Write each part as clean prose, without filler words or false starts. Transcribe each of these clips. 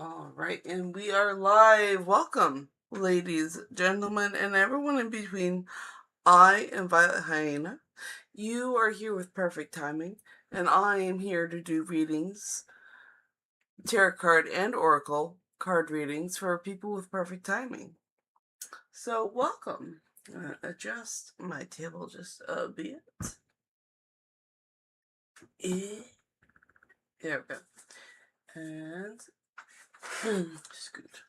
All right, and we are live. Welcome, ladies, gentlemen, and everyone in between. I am Violet Hyena. You are here with perfect timing, and I am here to do readings, tarot card and oracle card readings for people with perfect timing. So, welcome. Adjust my table just a bit. There we go. And scoot.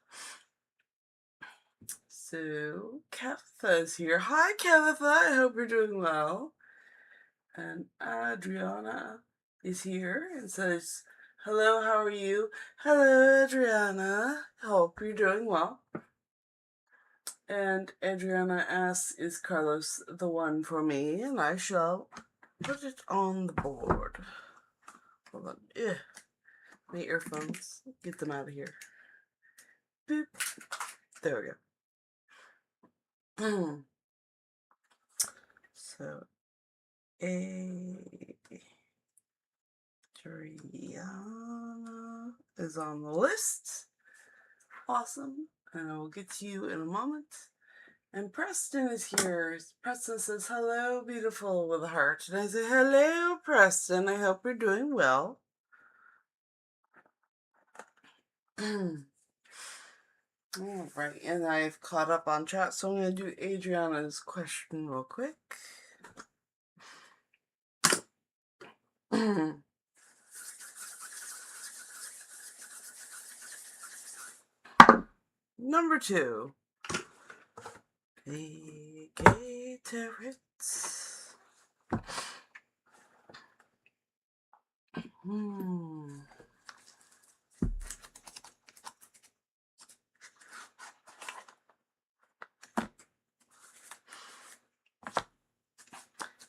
So, Kevitha is here. Hi, Kevitha. I hope you're doing well. And Adriana is here and says, hello, how are you? Hello, Adriana. Hope you're doing well. And Adriana asks, is Carlos the one for me? And I shall put it on the board. Hold on. Ugh. My earphones. Get them out of here. Boop. There we go. So, Adriana is on the list. Awesome. And I will get to you in a moment. And Preston is here. Preston says, hello, beautiful, with a heart. And I say, hello, Preston. I hope you're doing well. All right, and I've caught up on chat, so I'm going to do Adriana's question real quick. Number 2. The Gatorets.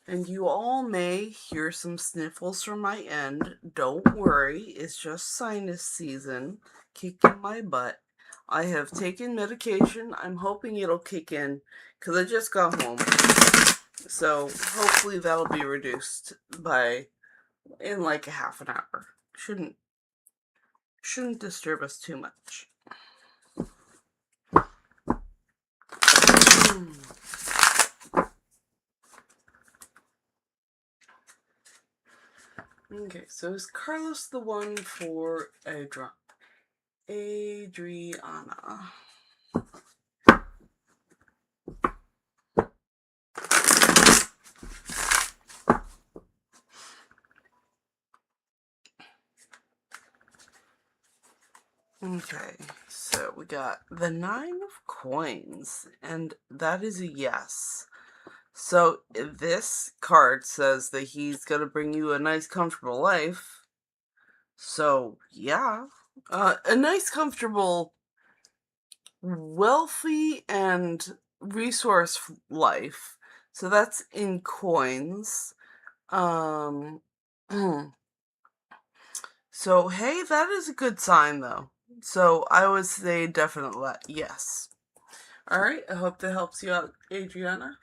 And you all may hear some sniffles from my end. Don't worry, it's just sinus season kicking my butt. I have taken medication. I'm hoping it'll kick in because I just got home. So hopefully that'll be reduced in like a half an hour. Shouldn't disturb us too much. Okay, so is Carlos the one for Adriana? Okay, so we got the 9 of coins, and that is a yes. So this card says that he's gonna bring you a nice, comfortable life. So yeah, a nice, comfortable, wealthy, and resource life. So that's in coins. So hey, that is a good sign though. So I would say definitely yes. Alright, I hope that helps you out, Adriana.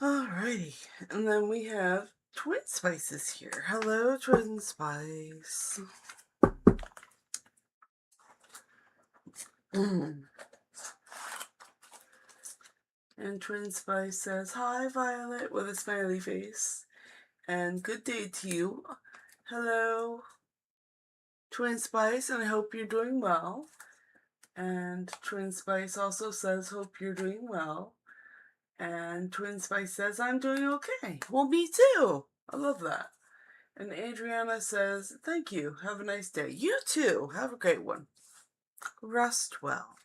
Alrighty, and then we have Twin Spices here. Hello, Twin Spice. And Twin Spice says, hi, Violet, with a smiley face. And good day to you. Hello, Twin Spice, and I hope you're doing well. And Twin Spice also says, hope you're doing well. And Twin Spice says, I'm doing okay. Well, me too. I love that. And Adriana says, thank you. Have a nice day. You too. Have a great one. Rest well.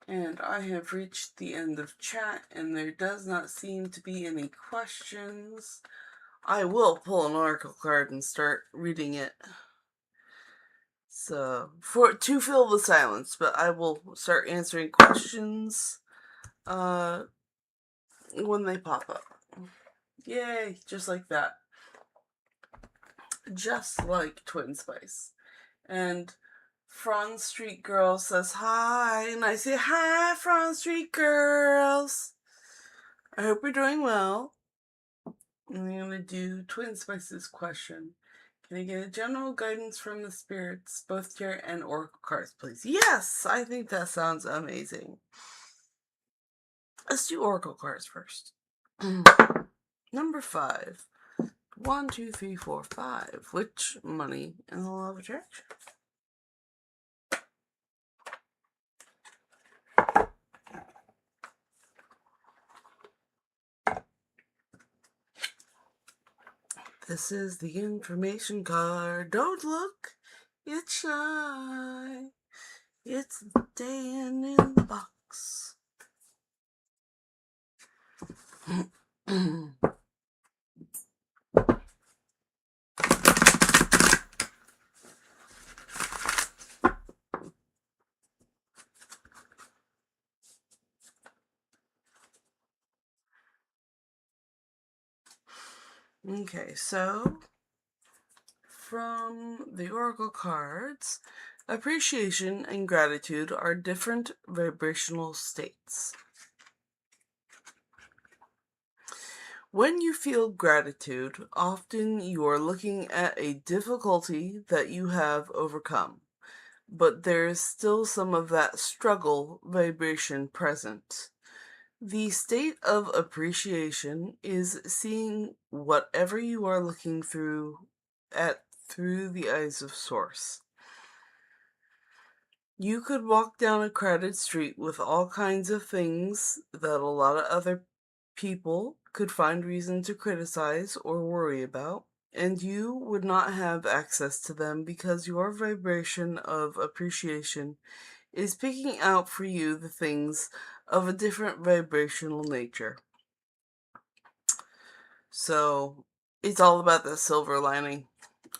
And I have reached the end of chat, and there does not seem to be any questions. I will pull an oracle card and start reading it. So, to fill the silence, but I will start answering questions when they pop up. Yay, just like that. Just like Twin Spice. And Front Street Girl says hi, and I say hi, Front Street Girls. I hope you're doing well. And I'm going to do Twin Spices question. Can I get a general guidance from the spirits, both tarot and oracle cards, please? Yes, I think that sounds amazing. Let's do oracle cards first. Number 5. 1, 2, 3, 4, 5. Which money in the law of attraction? This is the information card. Don't look, it's shy. It's staying in the box. Okay, so from the oracle cards, appreciation and gratitude are different vibrational states. When you feel gratitude, often you are looking at a difficulty that you have overcome, but there is still some of that struggle vibration present. The state of appreciation is seeing whatever you are looking through the eyes of Source. You could walk down a crowded street with all kinds of things that a lot of other people could find reason to criticize or worry about, and you would not have access to them because your vibration of appreciation is picking out for you the things of a different vibrational nature. So it's all about that silver lining.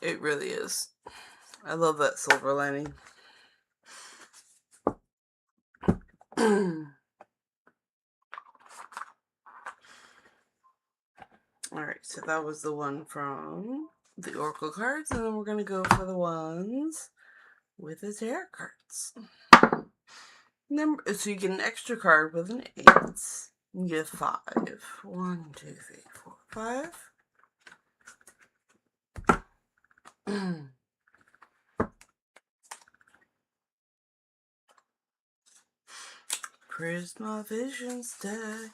It really is. I love that silver lining. Alright, so that was the one from the oracle cards, and then we're going to go for the ones with the tarot cards. So you get an extra card with an 8. You get 5. 1, 2, 3, 4, 5. Prisma Visions deck.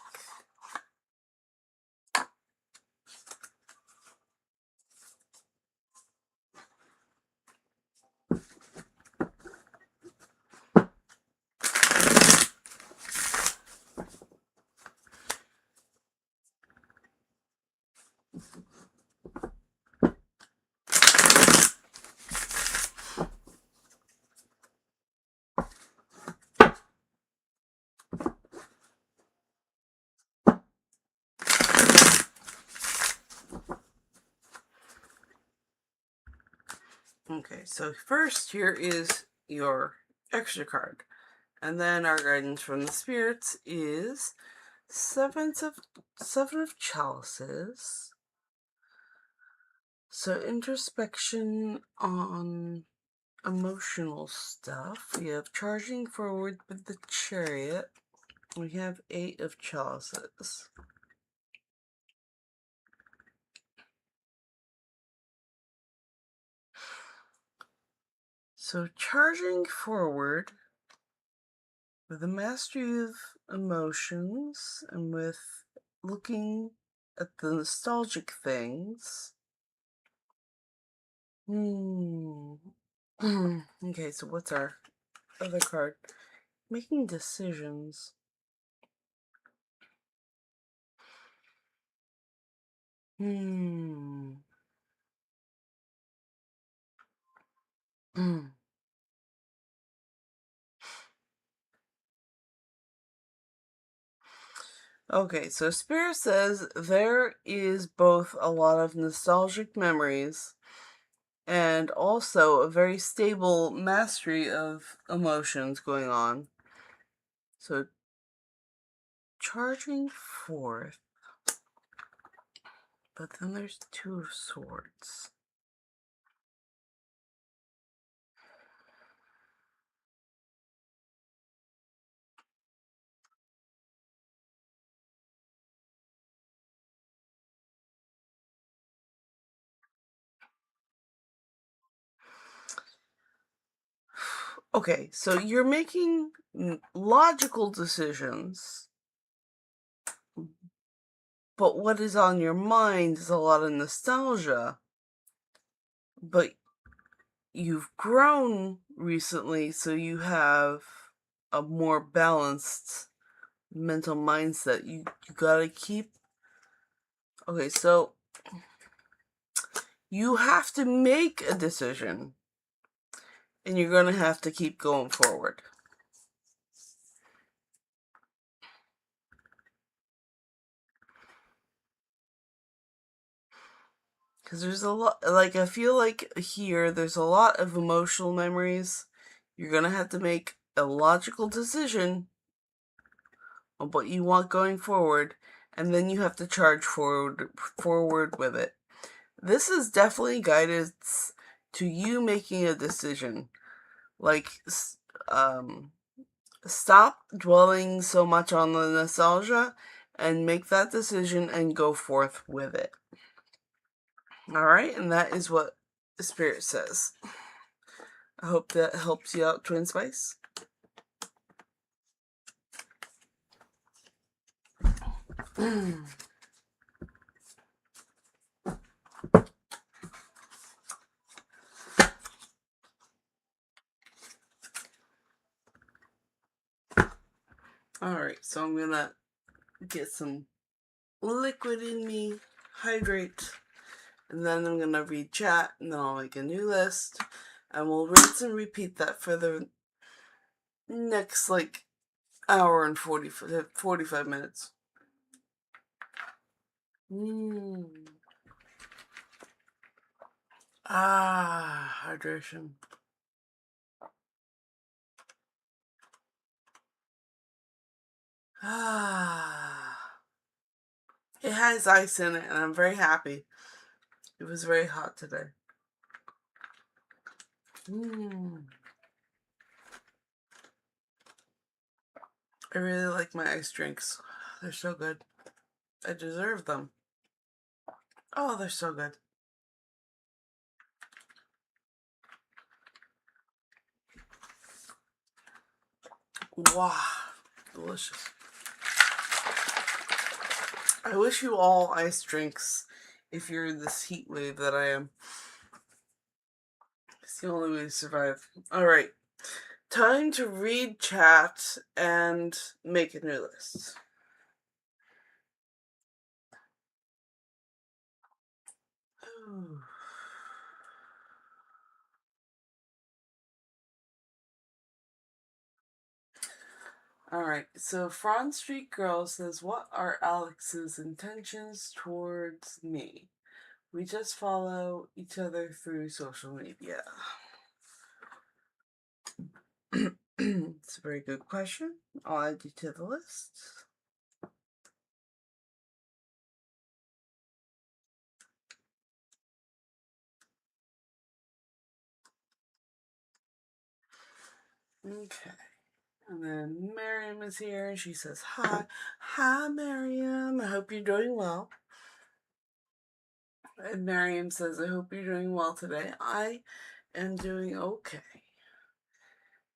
Okay, so first here is your extra card. And then our guidance from the spirits is seven of chalices. So introspection on emotional stuff. We have charging forward with the chariot. We have 8 of chalices. So charging forward with the mastery of emotions and with looking at the nostalgic things. Okay, so what's our other card? Making decisions. Okay, so Spirit says there is both a lot of nostalgic memories and also a very stable mastery of emotions going on. So, charging forth. But then there's 2 of Swords. Okay, so you're making logical decisions, but what is on your mind is a lot of nostalgia. But you've grown recently, so you have a more balanced mental mindset. You gotta keep. Okay, so you have to make a decision, and you're gonna have to keep going forward. Because there's a lot, like, I feel like here there's a lot of emotional memories. You're gonna have to make a logical decision on what you want going forward, and then you have to charge forward with it. This is definitely guidance to you making a decision. Like, stop dwelling so much on the nostalgia and make that decision and go forth with it. Alright, and that is what the Spirit says. I hope that helps you out, Twin Spice. Alright, so I'm gonna get some liquid in me, hydrate, and then I'm gonna read chat, and then I'll make a new list, and we'll rinse and repeat that for the next, like, hour and 45 minutes. Hydration. It has ice in it, and I'm very happy. It was very hot today. I really like my ice drinks. They're so good. I deserve them. Oh, they're so good. Wow. Delicious. I wish you all ice drinks if you're in this heat wave that I am. It's the only way to survive. Alright. Time to read chat and make a new list. Alright, so Front Street Girl says, what are Alex's intentions towards me? We just follow each other through social media. It's a very good question. I'll add you to the list. Okay. And then Miriam is here, and she says, hi. Hi, Miriam. I hope you're doing well. And Miriam says, I hope you're doing well today. I am doing okay.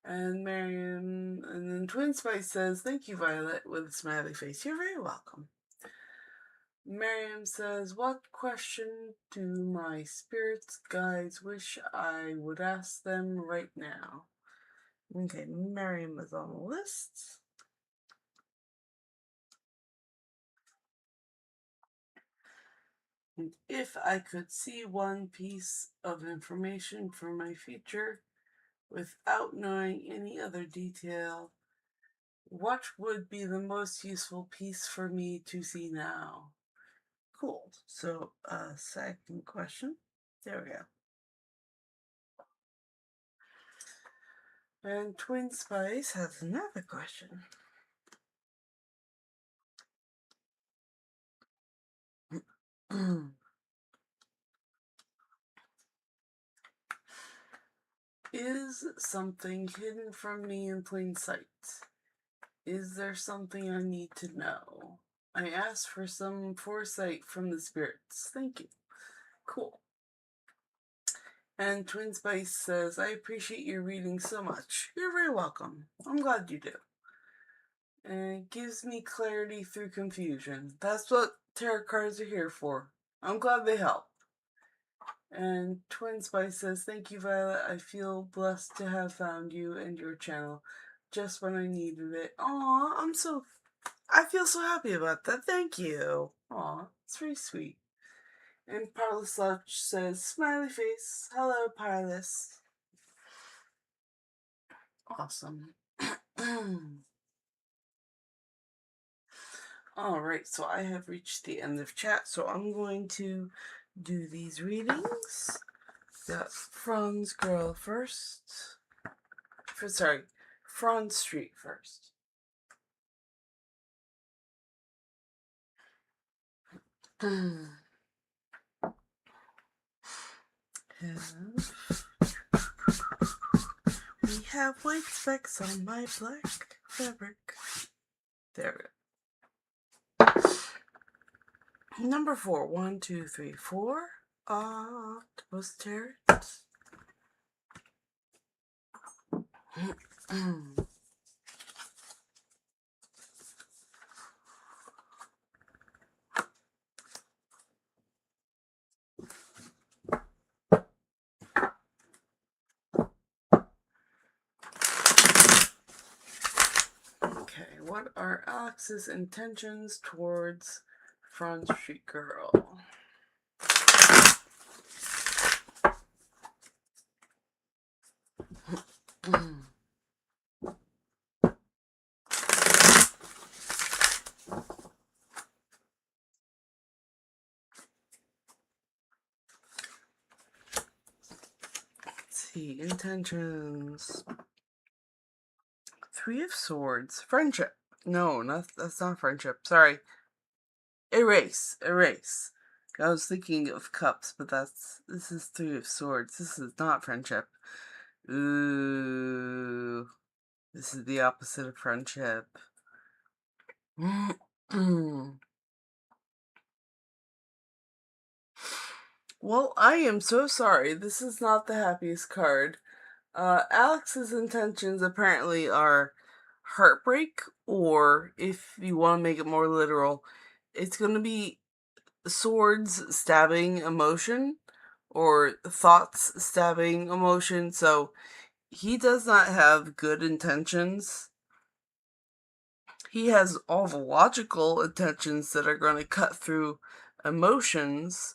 And Miriam, and then Twin Spice says, thank you, Violet, with a smiley face. You're very welcome. Miriam says, what question do my spirits guides wish I would ask them right now? Okay, Miriam is on the list. And if I could see one piece of information for my future without knowing any other detail, what would be the most useful piece for me to see now? Cool. So, second question. There we go. And Twin Spice has another question. Is something hidden from me in plain sight? Is there something I need to know? I asked for some foresight from the spirits. Thank you. Cool. And Twin Spice says, I appreciate your reading so much. You're very welcome. I'm glad you do. And it gives me clarity through confusion. That's what tarot cards are here for. I'm glad they help. And Twin Spice says, thank you, Violet. I feel blessed to have found you and your channel just when I needed it. Aw, I feel so happy about that. Thank you. Aw, it's very sweet. And Parlous Lodge says, smiley face. Hello, Parlous. Awesome. Alright, so I have reached the end of chat, so I'm going to do these readings. Got Franz Girl first. Franz Street first. We have white specks on my black fabric. There we go. Number 4. 1, 2, 3, 4. Octopus Tarot. Okay, what are Alex's intentions towards Franz Street Girl? Let's see, intentions. 3 of Swords. Friendship. No, that's not friendship. Sorry. Erase. I was thinking of Cups, but this is 3 of Swords. This is not friendship. Ooh. This is the opposite of friendship. Well, I am so sorry. This is not the happiest card. Alex's intentions apparently are heartbreak, or if you want to make it more literal, it's going to be swords stabbing emotion, or thoughts stabbing emotion. So he does not have good intentions. He has all the logical intentions that are going to cut through emotions,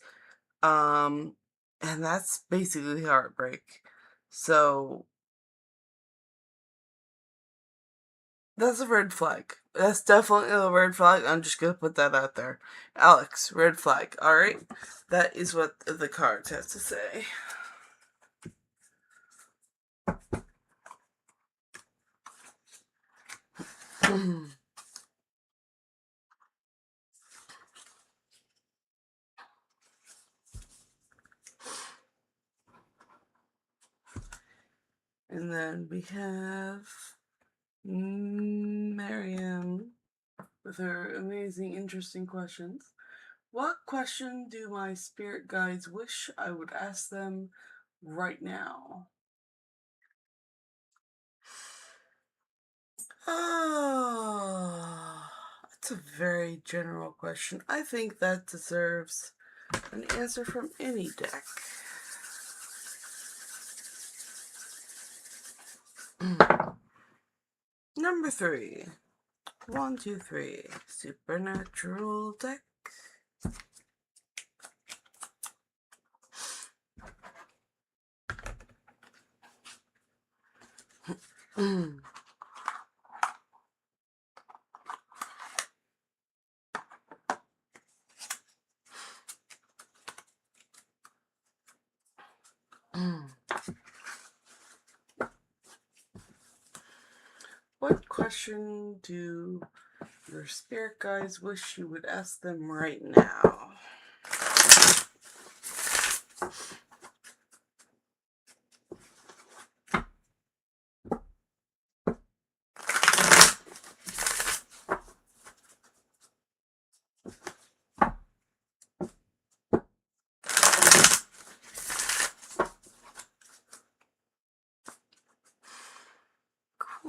and that's basically heartbreak. So that's a red flag. That's definitely a red flag. I'm just gonna put that out there. Alex, red flag. Alright? That is what the cards have to say. And then we have Miriam with her amazing, interesting questions. What question do my spirit guides wish I would ask them right now? Oh, that's a very general question. I think that deserves an answer from any deck. Number 3. 1, 2, 3. Supernatural deck. What question do your spirit guides wish you would ask them right now?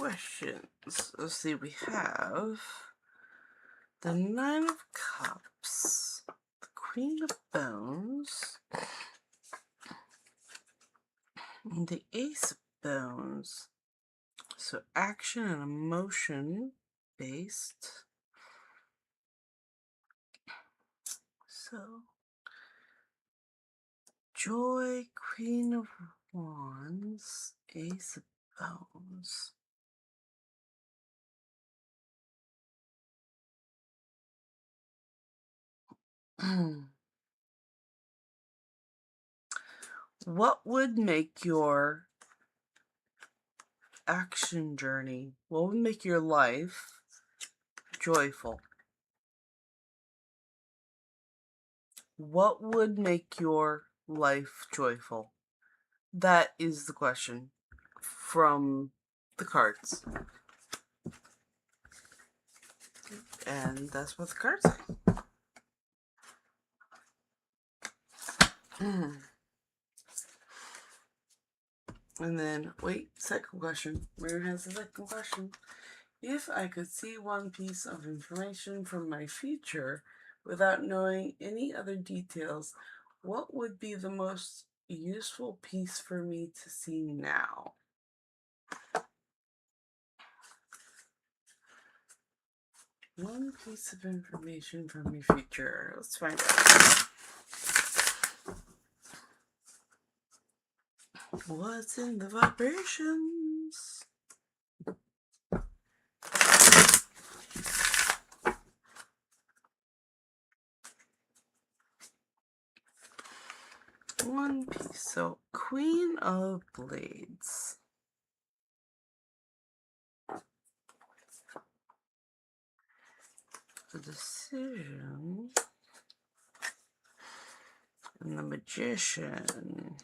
questions. Let's see, we have the Nine of Cups, the Queen of Bones, and the Ace of Bones. So action and emotion based. So Joy, Queen of Wands, Ace of Bones. What would make your action journey, what would make your life joyful? What would make your life joyful? That is the question from the cards. And that's what the cards say. And then, wait, second question. Mary has the second question. If I could see one piece of information from my future without knowing any other details, what would be the most useful piece for me to see now? One piece of information from your future. Let's find out. What's in the vibrations? One piece. So, Queen of Blades. The Decision. And the Magician.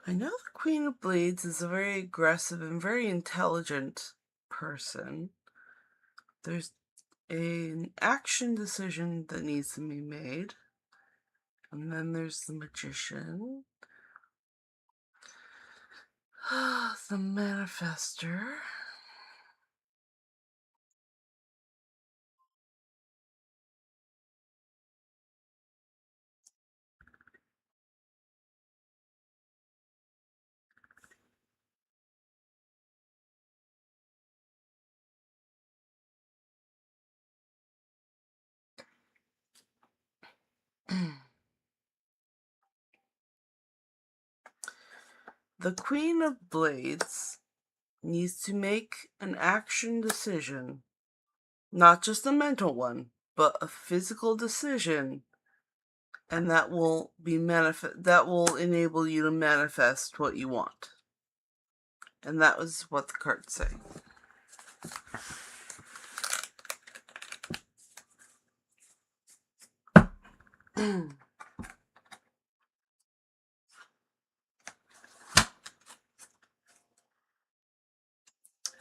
I know the Queen of Blades is a very aggressive and very intelligent person. There's an action decision that needs to be made. And then there's the Magician. The Manifester. The Queen of Blades needs to make an action decision, not just a mental one, but a physical decision, and that will enable you to manifest what you want. And that was what the cards say.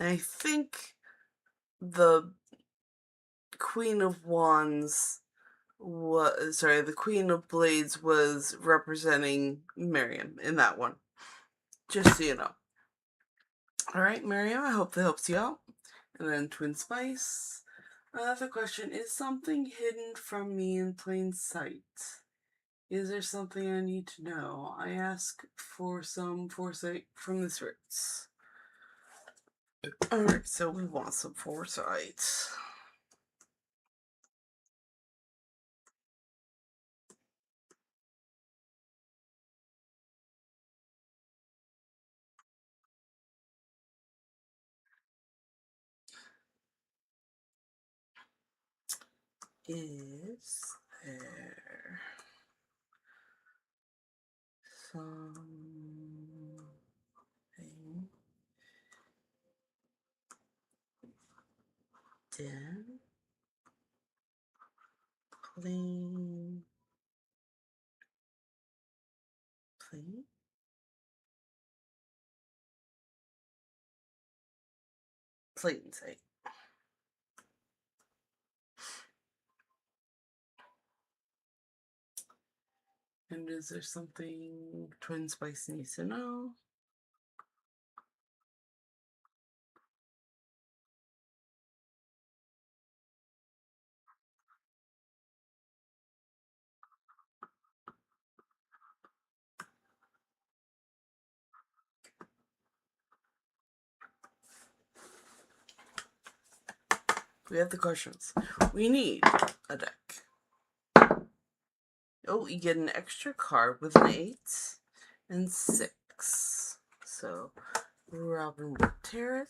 I think the Queen of Wands the Queen of Blades was representing Miriam in that one. Just so you know. Alright, Miriam, I hope that helps you out. And then Twin Spice. Another question, is something hidden from me in plain sight? Is there something I need to know? I ask for some foresight from the spirits. Alright, so we want some foresight. Is there something dim, plain sight? And is there something Twin Spice needs to know? We have the questions. We need a deck. Oh, you get an extra card with an 8 and 6. So, Robin will tear it.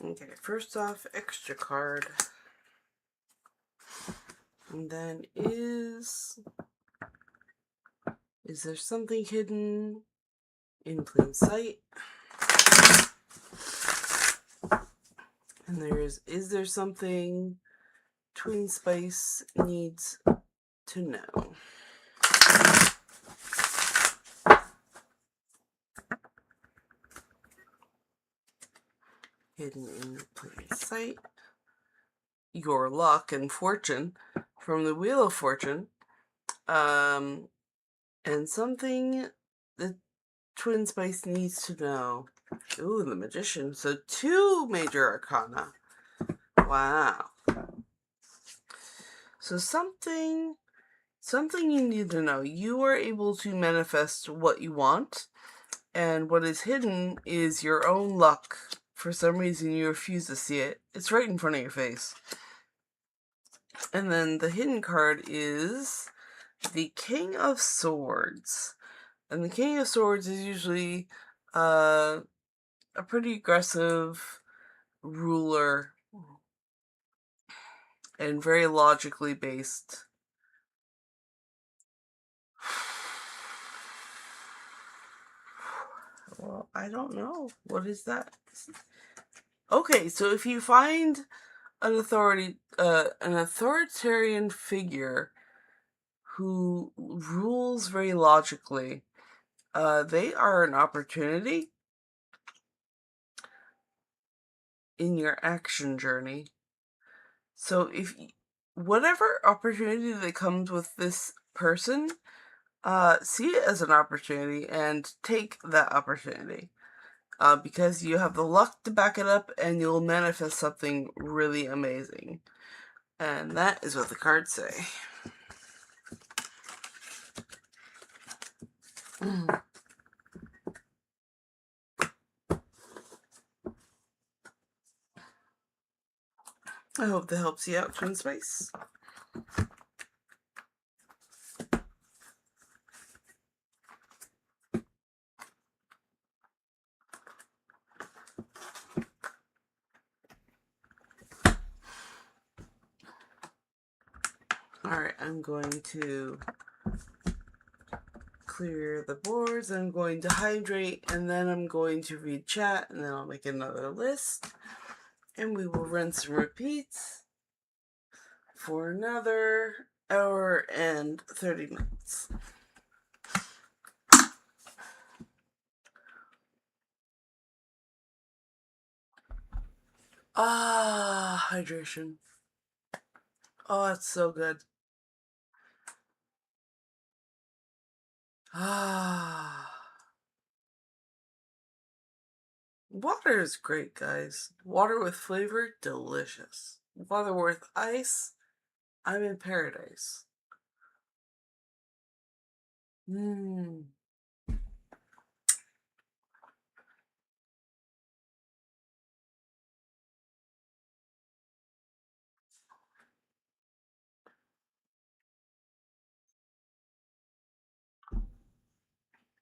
Okay, first off, extra card. And then is there something hidden in plain sight? And is there something Twin Spice needs to know? Hidden in plain sight. Your luck and fortune from the Wheel of Fortune. And something that Twin Spice needs to know. Ooh, the Magician. So 2 major arcana. Wow. So something you need to know. You are able to manifest what you want, and what is hidden is your own luck. For some reason, you refuse to see it. It's right in front of your face. And then the hidden card is the King of Swords. And the King of Swords is usually a pretty aggressive ruler and very logically based. Well, I don't know. What is that? Okay, so if you find an authoritarian figure who rules very logically, they are an opportunity in your action journey. So if whatever opportunity that comes with this person, see it as an opportunity and take that opportunity. Because you have the luck to back it up and you'll manifest something really amazing. And that is what the cards say. I hope that helps you out, Twin Spice. Alright, I'm going to clear the boards, I'm going to hydrate, and then I'm going to read chat, and then I'll make another list. And we will rinse and repeat for another hour and 30 minutes. Ah, hydration. Oh, it's so good. Ah. Water is great, guys. Water with flavor, delicious. Water with ice, I'm in paradise. Mmm.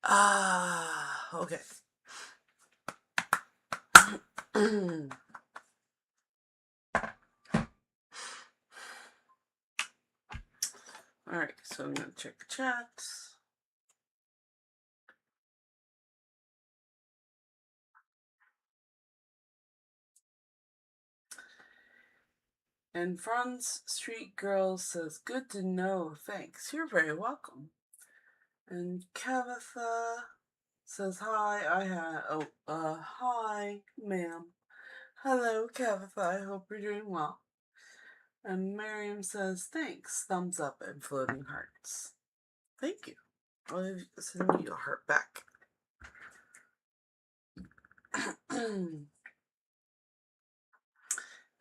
Ah, okay. Alright, so So I'm going to check the chats. And Franz Street Girl says, good to know, thanks. You're very welcome. And Kavatha says, hi, hi, ma'am. Hello, Kavatha, I hope you're doing well. And Miriam says, thanks, thumbs up and floating hearts. Thank you. I'll send you a heart back.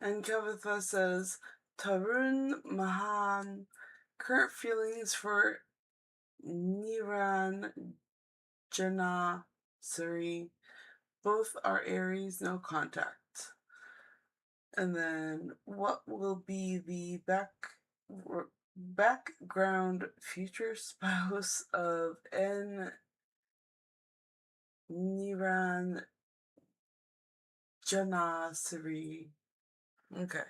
And Kavatha says, Tarun Mahan, current feelings for Niran Jana Suri. Both are Aries, no contact. And then, what will be the background future spouse of N. Niran Jana Suri? Okay.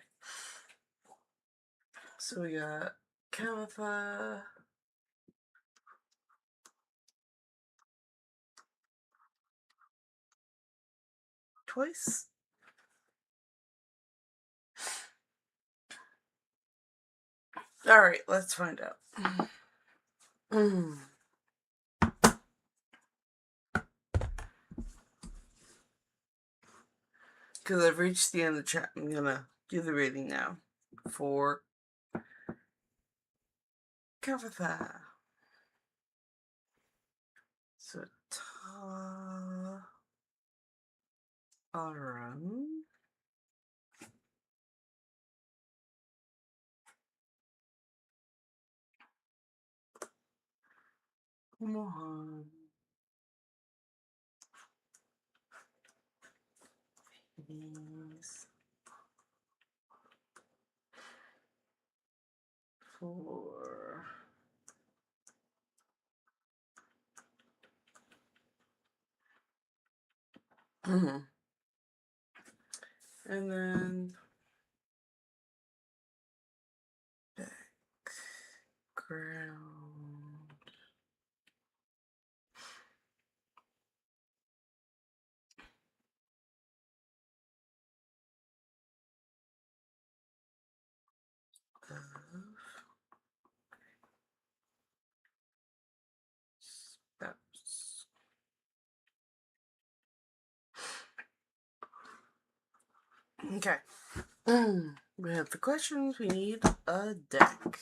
So we got Kamatha. Twice. All right, let's find out. Because I've reached the end of the chat, I'm gonna do the reading now for Kavatha. So Aram. Mohan. Please. For and then background. Spouse. Okay. We have the questions. We need a deck.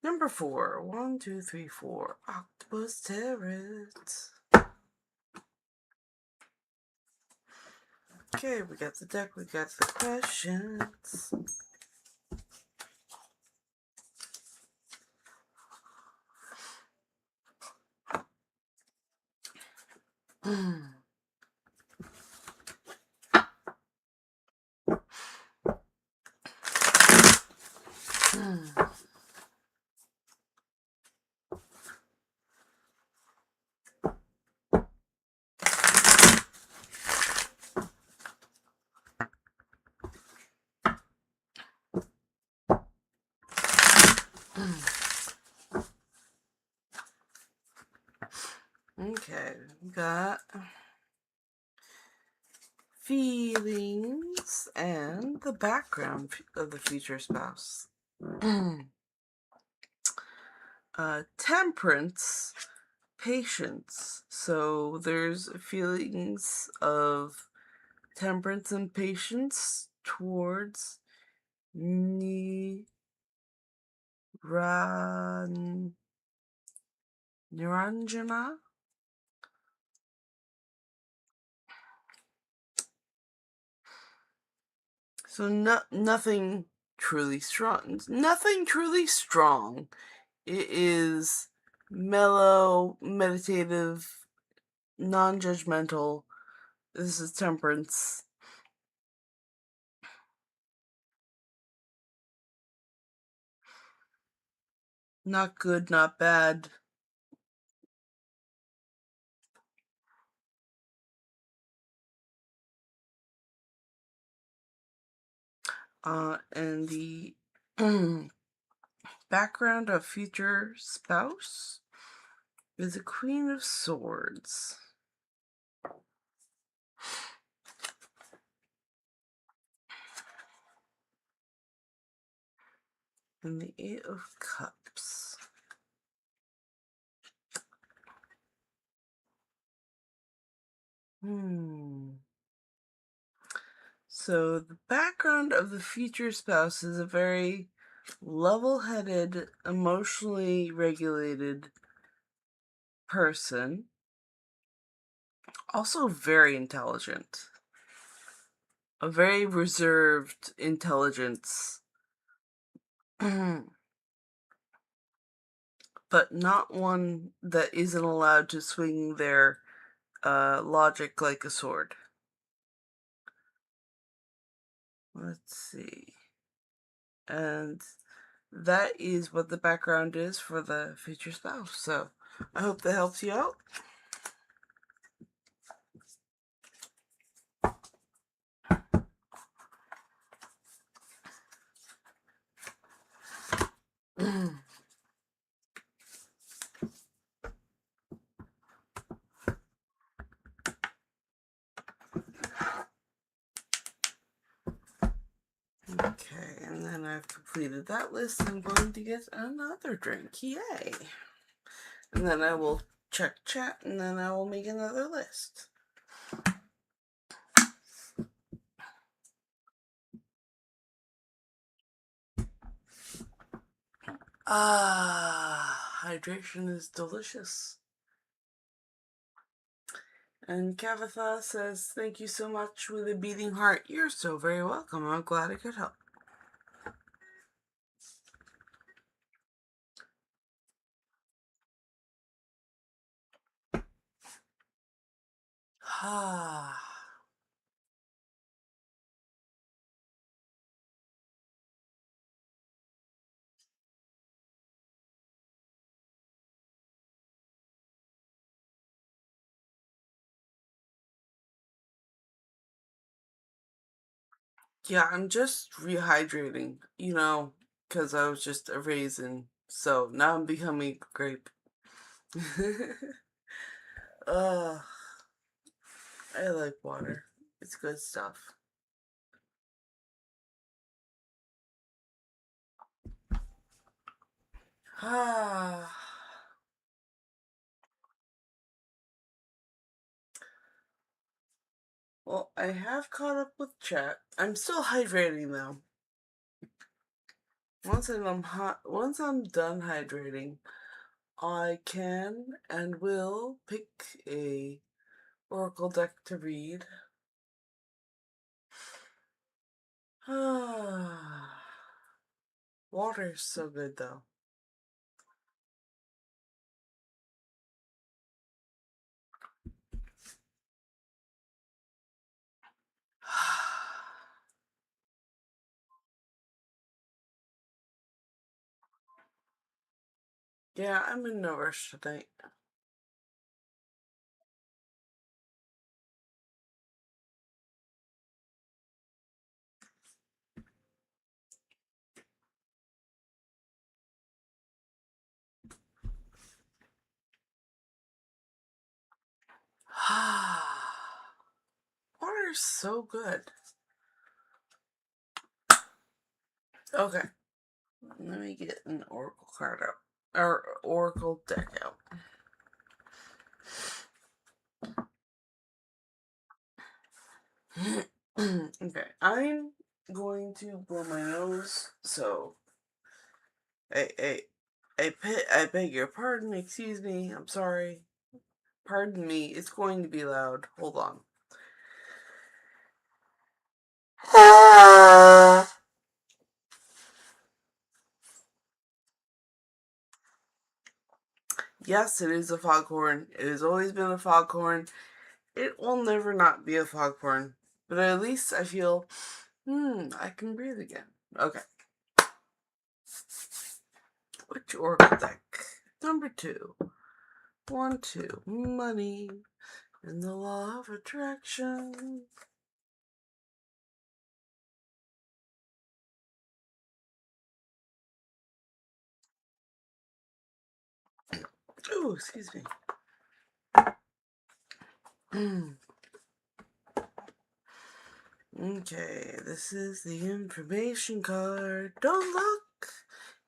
Number 4. 1, 2, 3, 4. Octopus Tarot. Okay, we got the deck. We got the questions. Okay, we got feelings and the background of the future spouse. Temperance, patience. So there's feelings of temperance and patience towards Niranjana. So nothing truly strong. Nothing truly strong. It is mellow, meditative, non-judgmental. This is temperance. Not good, not bad. And the background of future spouse is a Queen of Swords. And the Eight of Cups. So the background of the future spouse is a very level-headed, emotionally regulated person. Also very intelligent. A very reserved intelligence. But not one that isn't allowed to swing their logic like a sword. Let's see. And that is what the background is for the future spouse. So I hope that helps you out. Okay, and then I've completed that list. I'm going to get another drink. Yay! And then I will check chat, and then I will make another list. Hydration is delicious. And Kavatha says, thank you so much with a beating heart. You're so very welcome. I'm glad I could help. Yeah, I'm just rehydrating, because I was just a raisin. So now I'm becoming a grape. I like water. It's good stuff. Well, I have caught up with chat. I'm still hydrating though. Once I'm done hydrating, I can and will pick a oracle deck to read. Water is so good though. Yeah, I'm in no rush tonight. Water is so good. Okay. Let me get an oracle card out. Or oracle deck out. Okay, I'm going to blow my nose, so I beg your pardon, excuse me, I'm sorry. Pardon me, it's going to be loud. Hold on. Yes, it is a foghorn. It has always been a foghorn. It will never not be a foghorn. But at least I feel, I can breathe again. Okay. Which oracle deck? Number 2. 1, 2. Money and the law of attraction. Oh, excuse me. Okay, this is the information card. Don't look,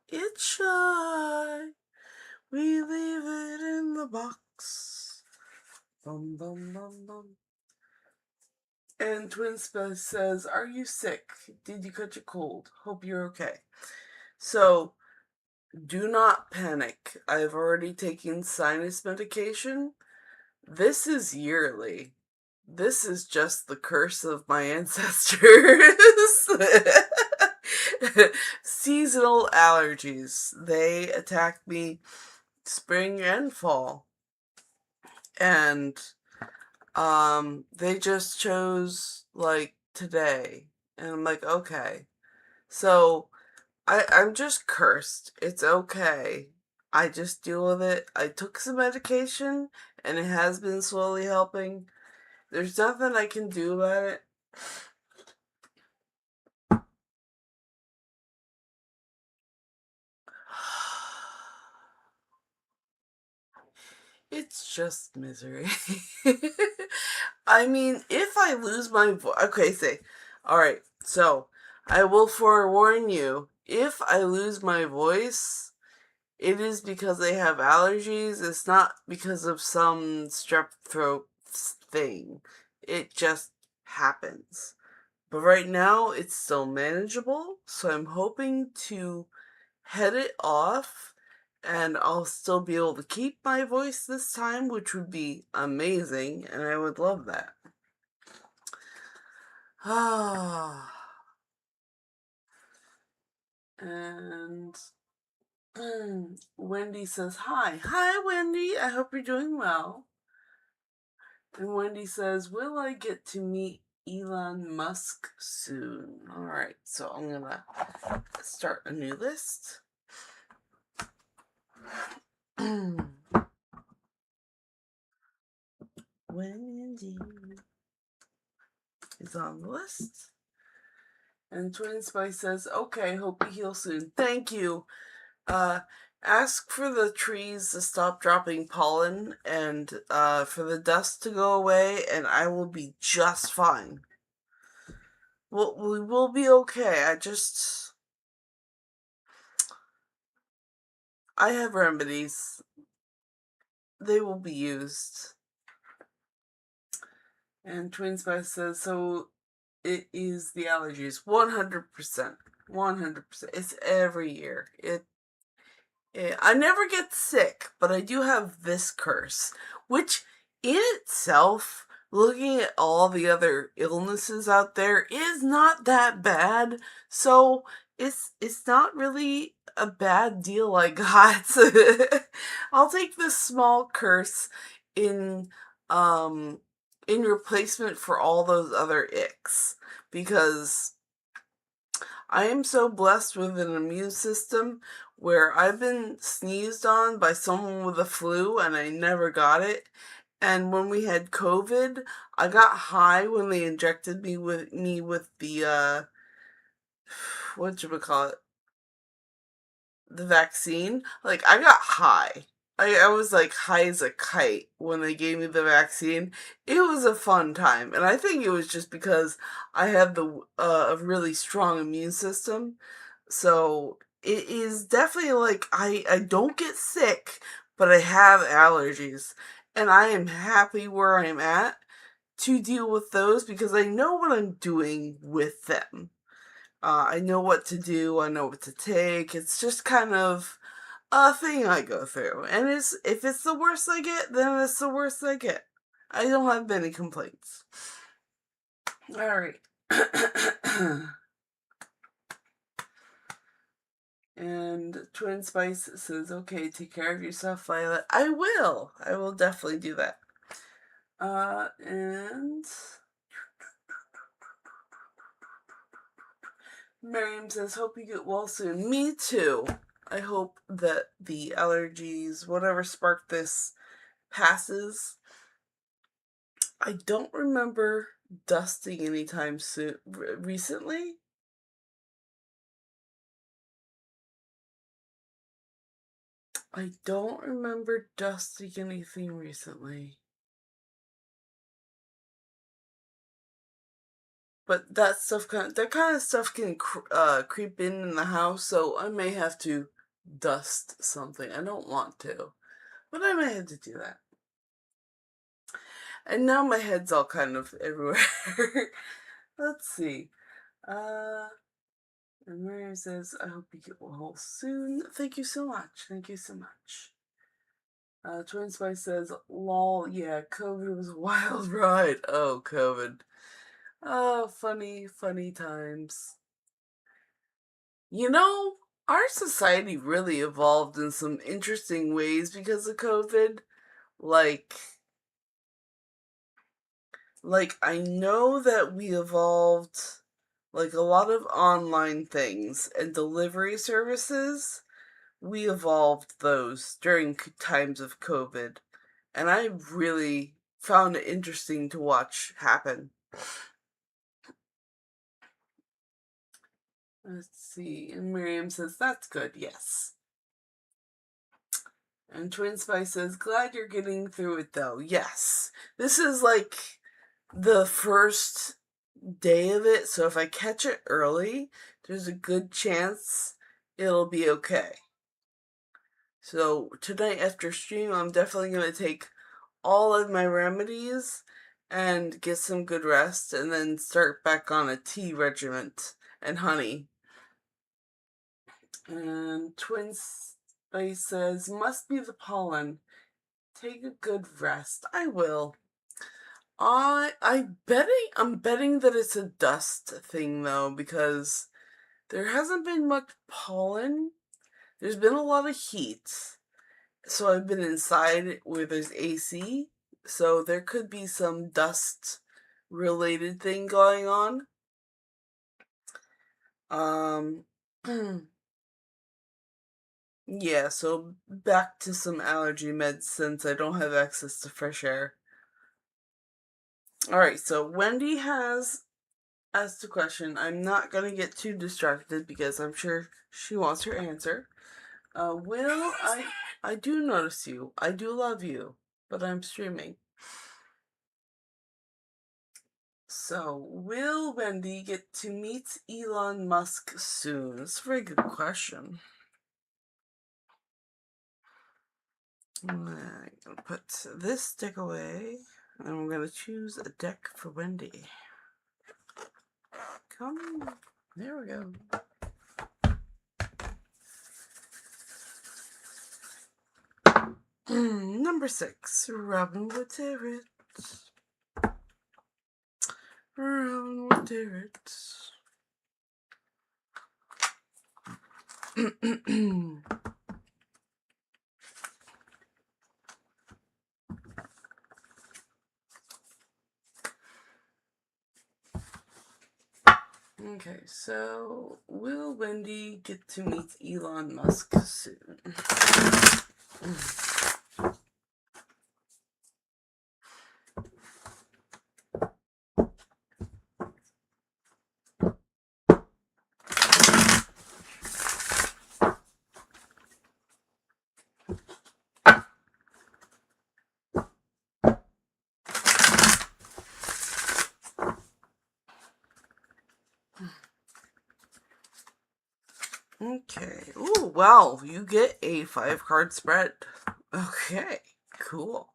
it's shy. We leave it in the box. Bum, bum, bum, bum. And Twin Spice says, "Are you sick? Did you catch a cold? Hope you're okay." So, do not panic. I've already taken sinus medication. This is yearly. This is just the curse of my ancestors. Seasonal allergies. They attack me spring and fall. And they just chose like today. And I'm like, okay. So I'm just cursed. It's okay. I just deal with it. I took some medication and it has been slowly helping. There's nothing I can do about it. It's just misery. I mean, if I lose my voice, okay, alright, so I will forewarn you, if I lose my voice, it is because I have allergies. It's not because of some strep throat thing. It just happens. But right now, it's still manageable, so I'm hoping to head it off and I'll still be able to keep my voice this time, which would be amazing, and I would love that. And Wendy says, "Hi. Hi, Wendy. I hope you're doing well." And Wendy says, "Will I get to meet Elon Musk soon?" Alright, so I'm gonna start a new list. Wendy is on the list. And Twin Spice says, "Okay, hope you heal soon." Thank you. Ask for the trees to stop dropping pollen and for the dust to go away, and I will be just fine. We will be okay. I have remedies. They will be used. And Twin Spice says, "So it is the allergies." 100%. 100%. It's every year. I never get sick, but I do have this curse, which in itself, looking at all the other illnesses out there, is not that bad. So it's not really a bad deal I got. I'll take this small curse in in replacement for all those other icks, because I am so blessed with an immune system where I've been sneezed on by someone with a flu and I never got it. And when we had COVID, I got high when they injected me with the whatchamacallit, the vaccine. Like, I got high. I was like high as a kite when they gave me the vaccine. It was a fun time, and I think it was just because I had a really strong immune system. So it is definitely like I don't get sick, but I have allergies, and I am happy where I'm at to deal with those because I know what I'm doing with them. I know what to do. I know what to take. It's just kind of a thing I go through. And if it's the worst I get, then it's the worst I get. I don't have many complaints. Alright. And Twin Spice says, "Okay, take care of yourself, Violet." I will. I will definitely do that. And Miriam says, "Hope you get well soon." Me too. I hope that the allergies, whatever sparked this, passes. I don't remember dusting anytime soon recently. I don't remember dusting anything recently. But that kind of stuff can creep in the house, so I may have to dust something. I don't want to, but I may have to do that. And now my head's all kind of everywhere. Let's see. And Miriam says, I hope you get well soon. Thank you so much. Thank you so much. Twin Spice says, lol, yeah, COVID was a wild ride. Oh, COVID. Oh, funny, funny times. You know, our society really evolved in some interesting ways because of COVID. Like I know that we evolved like a lot of online things and delivery services. We evolved those during times of COVID, and I really found it interesting to watch happen. Let's see. And Miriam says, that's good, yes. And Twin Spice says, glad you're getting through it though. Yes. This is like the first day of it, so if I catch it early, there's a good chance it'll be okay. So tonight after stream, I'm definitely going to take all of my remedies and get some good rest and then start back on a tea regiment and honey. And Twin Spice says, must be the pollen. Take a good rest. I will. I'm betting that it's a dust thing though, because there hasn't been much pollen. There's been a lot of heat. So I've been inside where there's AC. So there could be some dust related thing going on. Yeah, so back to some allergy meds since I don't have access to fresh air. Alright, so Wendy has asked a question. I'm not going to get too distracted because I'm sure she wants her answer. Will, I do notice you. I do love you, but I'm streaming. So, will Wendy get to meet Elon Musk soon? That's a very good question. I'm going to put this deck away, and we're going to choose a deck for Wendy. Come, there we go. Number 6, Robinwood Tarot. Robinwood Tarot. Okay, so will Wendy get to meet Elon Musk soon? Okay. Ooh, wow. You get a 5-card spread. Okay. Cool.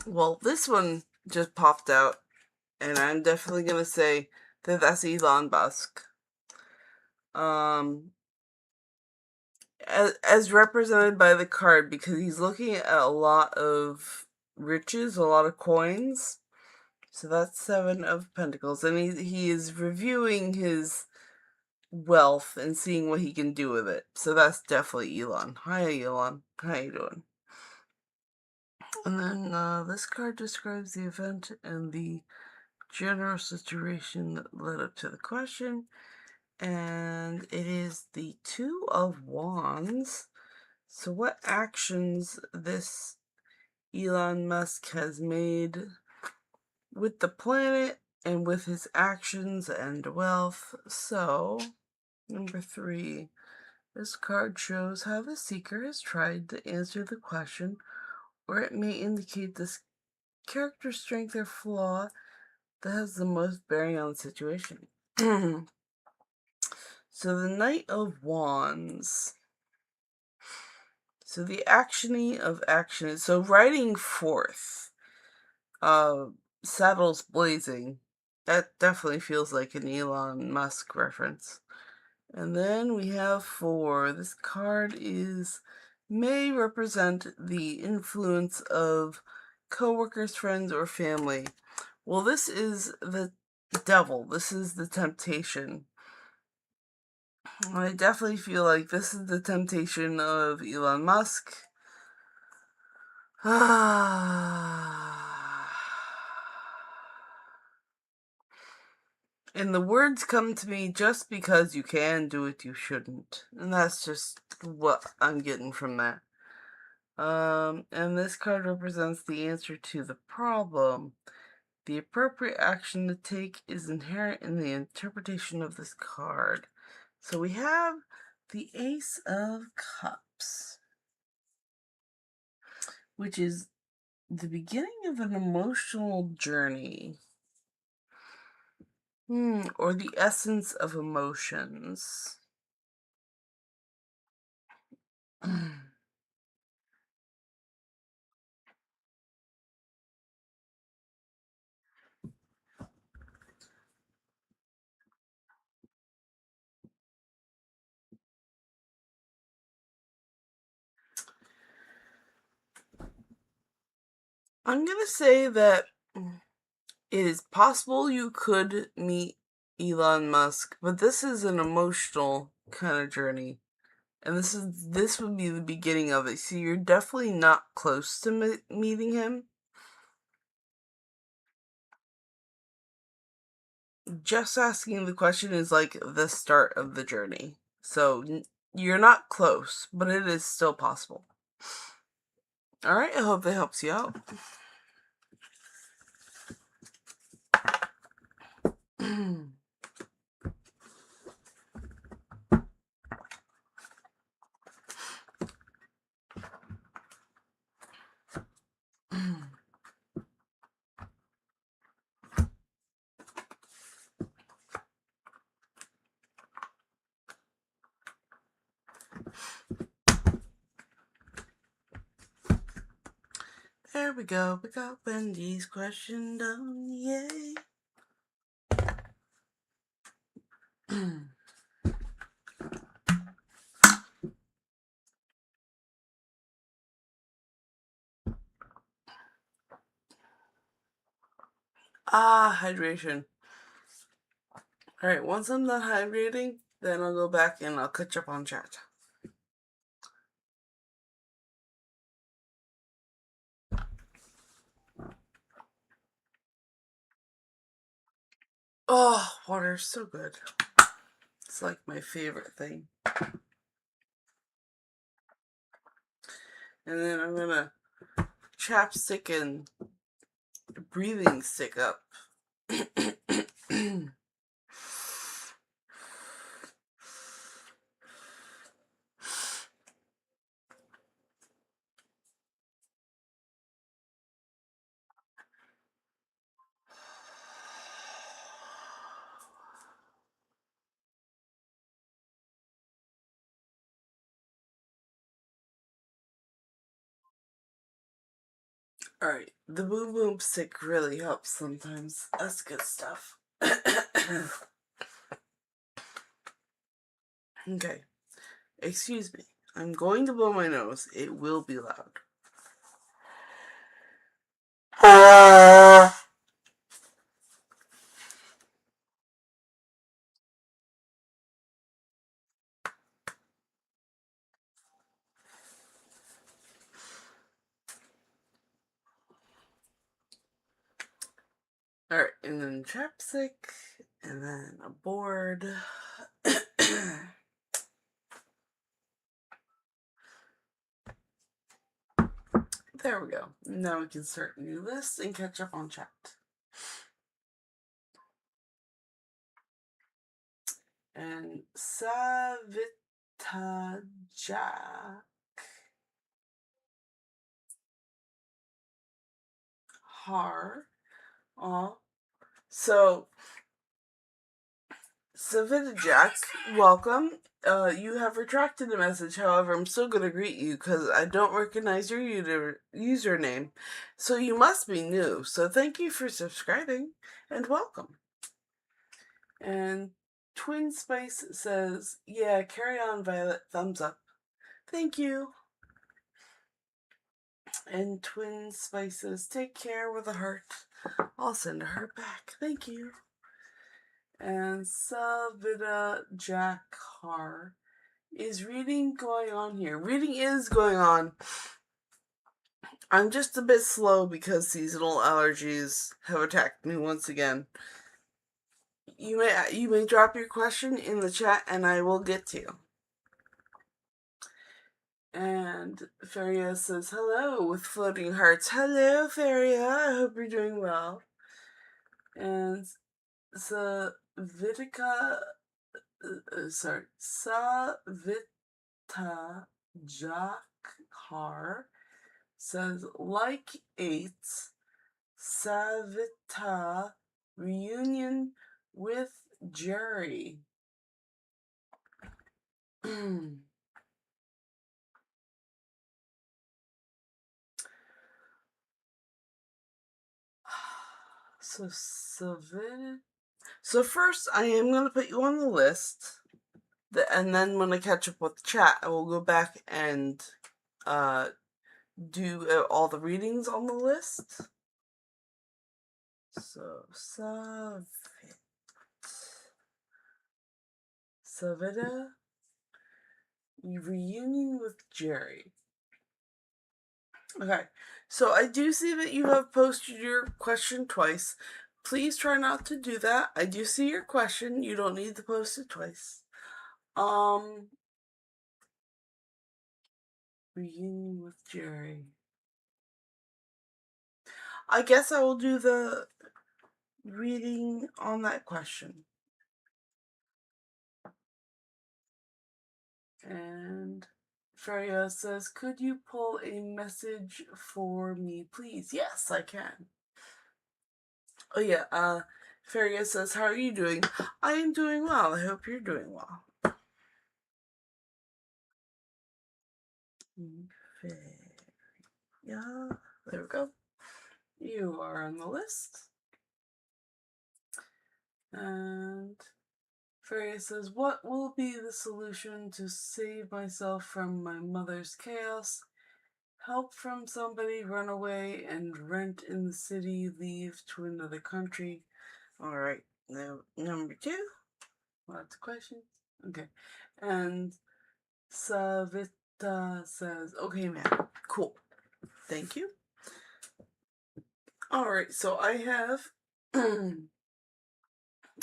Well, this one just popped out, and I'm definitely gonna say that that's Elon Musk. As represented by the card, because he's looking at a lot of riches, a lot of coins. So that's 7 of Pentacles, and he is reviewing his wealth and seeing what he can do with it. So that's definitely Elon. Hi, Elon. How you doing? And then this card describes the event and the general situation that led up to the question. And it is the 2 of Wands. So what actions this Elon Musk has made with the planet and with his actions and wealth. So, number 3, this card shows how the seeker has tried to answer the question, or it may indicate this character strength or flaw that has the most bearing on the situation. So the Knight of Wands. So the actiony of action. So riding forth. Saddles blazing. That definitely feels like an Elon Musk reference. And then we have 4. This card may represent the influence of coworkers, friends, or family. Well, this is the devil. This is the temptation. I definitely feel like this is the temptation of Elon Musk. And the words come to me, just because you can do it, you shouldn't. And that's just what I'm getting from that. And this card represents the answer to the problem. The appropriate action to take is inherent in the interpretation of this card. So we have the Ace of Cups, which is the beginning of an emotional journey. Or the essence of emotions. I'm going to say that it is possible you could meet Elon Musk, but this is an emotional kind of journey. And this would be the beginning of it. So you're definitely not close to meeting him. Just asking the question is like the start of the journey. So you're not close, but it is still possible. Alright, I hope that helps you out. There we go. We got Wendy's question done. Yay. Hydration. Alright, once I'm done hydrating, then I'll go back and I'll catch up on chat. Oh, water's so good. It's like my favorite thing. And then I'm gonna chapstick and breathing stick up. Alright, the boom boom stick really helps sometimes. That's good stuff. Okay, excuse me. I'm going to blow my nose. It will be loud. Alright, and then chapstick, and then a board. There we go. Now we can start a new list and catch up on chat. And Savita Jack Har. So Savita Jack, welcome. You have retracted the message, however, I'm still going to greet you because I don't recognize your username. So you must be new. So thank you for subscribing and welcome. And Twin Spice says, yeah, carry on, Violet. Thumbs up. Thank you. And Twin Spice says, take care with a heart. I'll send a heart back. Thank you. And Savita Jack Har. Is reading going on here? Reading is going on. I'm just a bit slow because seasonal allergies have attacked me once again. You may drop your question in the chat and I will get to you. And Feria says hello with floating hearts. Hello, Feria. I hope you're doing well. And Savita Jakhar says, like 8, Savita reunion with Jerry. So first, I am going to put you on the list, and then when I catch up with the chat, I will go back and do all the readings on the list. So, Savita reunion with Jerry. Okay, so I do see that you have posted your question twice. Please try not to do that. I do see your question. You don't need to post it twice. Reunion with Jerry. I guess I will do the reading on that question. And Freya says, could you pull a message for me, please? Yes, I can. Oh yeah, Freya says, how are you doing? I am doing well. I hope you're doing well. Yeah, there we go. You are on the list. And Freya says, what will be the solution to save myself from my mother's chaos? Help from somebody, run away, and rent in the city, leave to another country. Alright, now number 2. Lots of questions. Okay. And Savita says, okay, ma'am. Cool. Thank you. Alright, so I have...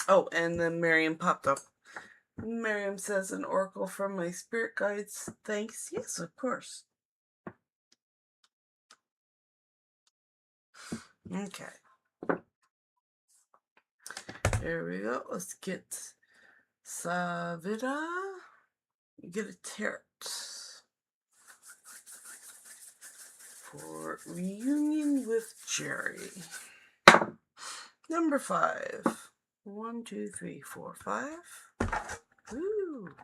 oh, and then Miriam popped up. Miriam says, an oracle from my spirit guides. Thanks. Yes, of course. Okay. There we go. Let's get Savita. You get a tarot for reunion with Jerry. Number 5. 1, 2, 3, 4, 5. Ooh.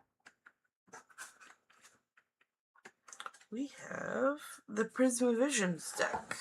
We have the Prisma Visions deck.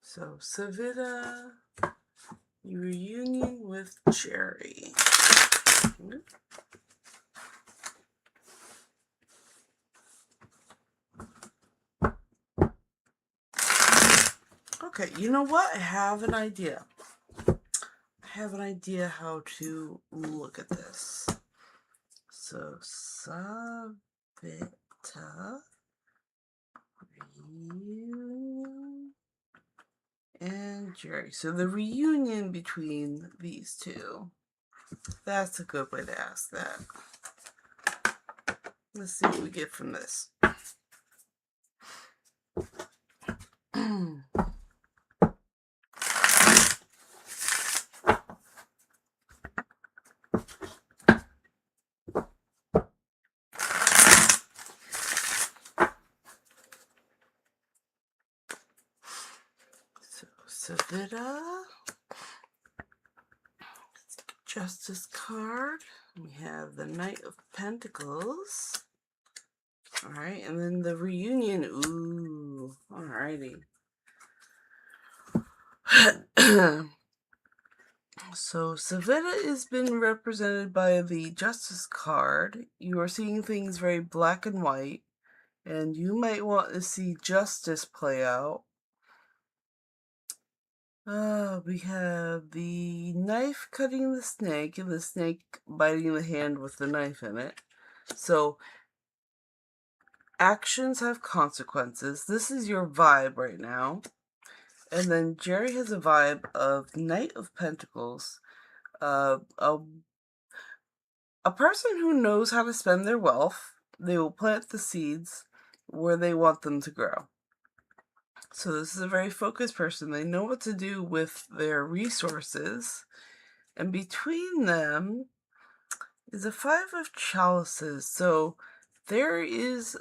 So, Savita, reunion with Jerry. Okay, you know what? I have an idea. I have an idea how to look at this. So, Savita reunion and Jerry. So the reunion between these two. That's a good way to ask that. Let's see what we get from this. So, Savita. Justice card. We have the Knight of Pentacles. Alright, and then the reunion. Ooh, alrighty. So, Savita has been represented by the Justice card. You are seeing things very black and white, and you might want to see justice play out. We have the knife cutting the snake, and the snake biting the hand with the knife in it. So, actions have consequences. This is your vibe right now. And then Jerry has a vibe of Knight of Pentacles. A person who knows how to spend their wealth. They will plant the seeds where they want them to grow. So this is a very focused person. They know what to do with their resources. And between them is a Five of Chalices. So there is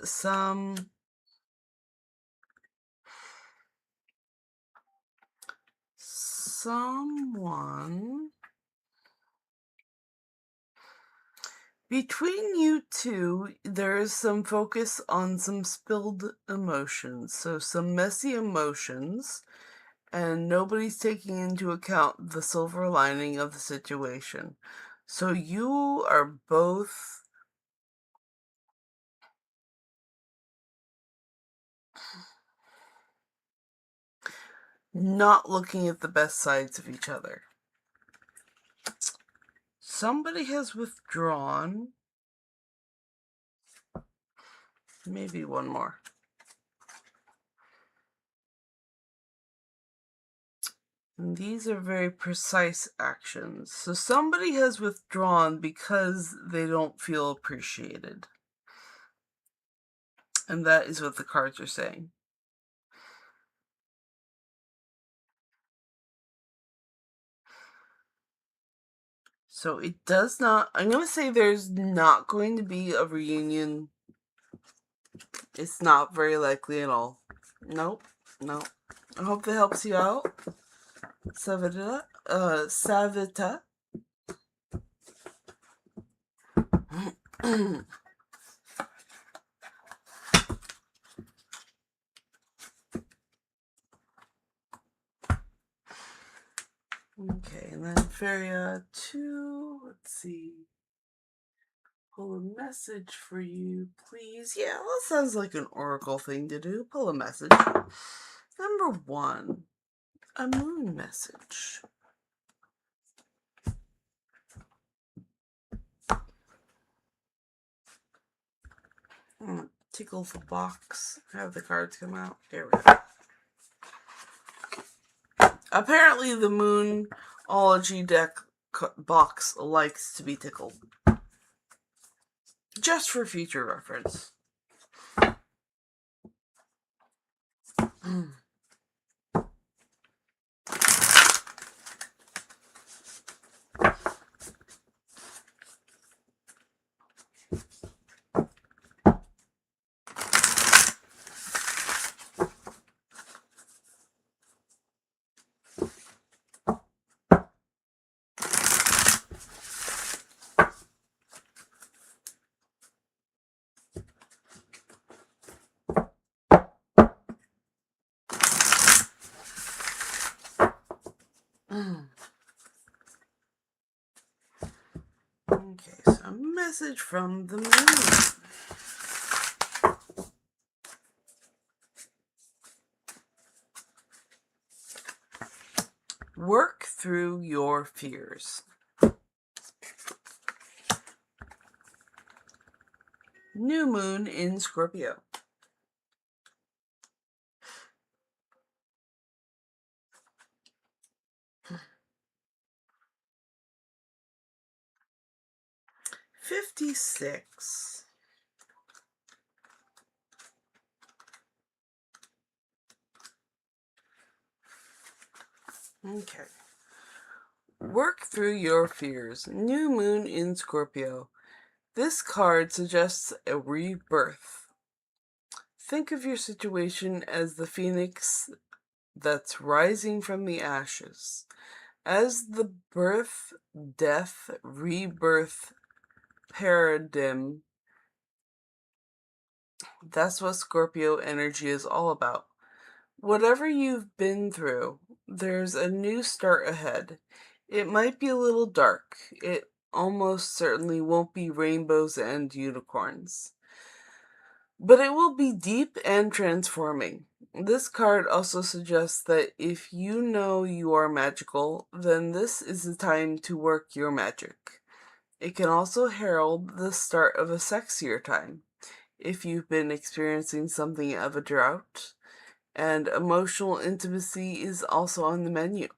someone between you two. There is some focus on some spilled emotions, so some messy emotions, and nobody's taking into account the silver lining of the situation. So you are both not looking at the best sides of each other. Somebody has withdrawn. Maybe one more. And these are very precise actions. So somebody has withdrawn because they don't feel appreciated. And that is what the cards are saying. So it does not, I'm going to say there's not going to be a reunion. It's not very likely at all. Nope. I hope that helps you out. Savita. Okay, and then Feria 2. Let's see. Pull a message for you, please. Yeah, that sounds like an oracle thing to do. Pull a message. Number 1. A moon message. Tickle the box. Have the cards come out. There we go. Apparently the Moonology deck box likes to be tickled. Just for future reference. Okay, so a message from the moon. through your fears. New moon in Scorpio. $56. Okay. Work through your fears. New moon in Scorpio. This card suggests a rebirth. Think of your situation as the phoenix that's rising from the ashes. As the birth, death, rebirth paradigm, that's what Scorpio energy is all about. Whatever you've been through, there's a new start ahead. It might be a little dark. It almost certainly won't be rainbows and unicorns. But it will be deep and transforming. This card also suggests that if you know you are magical, then this is the time to work your magic. It can also herald the start of a sexier time. If you've been experiencing something of a drought, and emotional intimacy is also on the menu.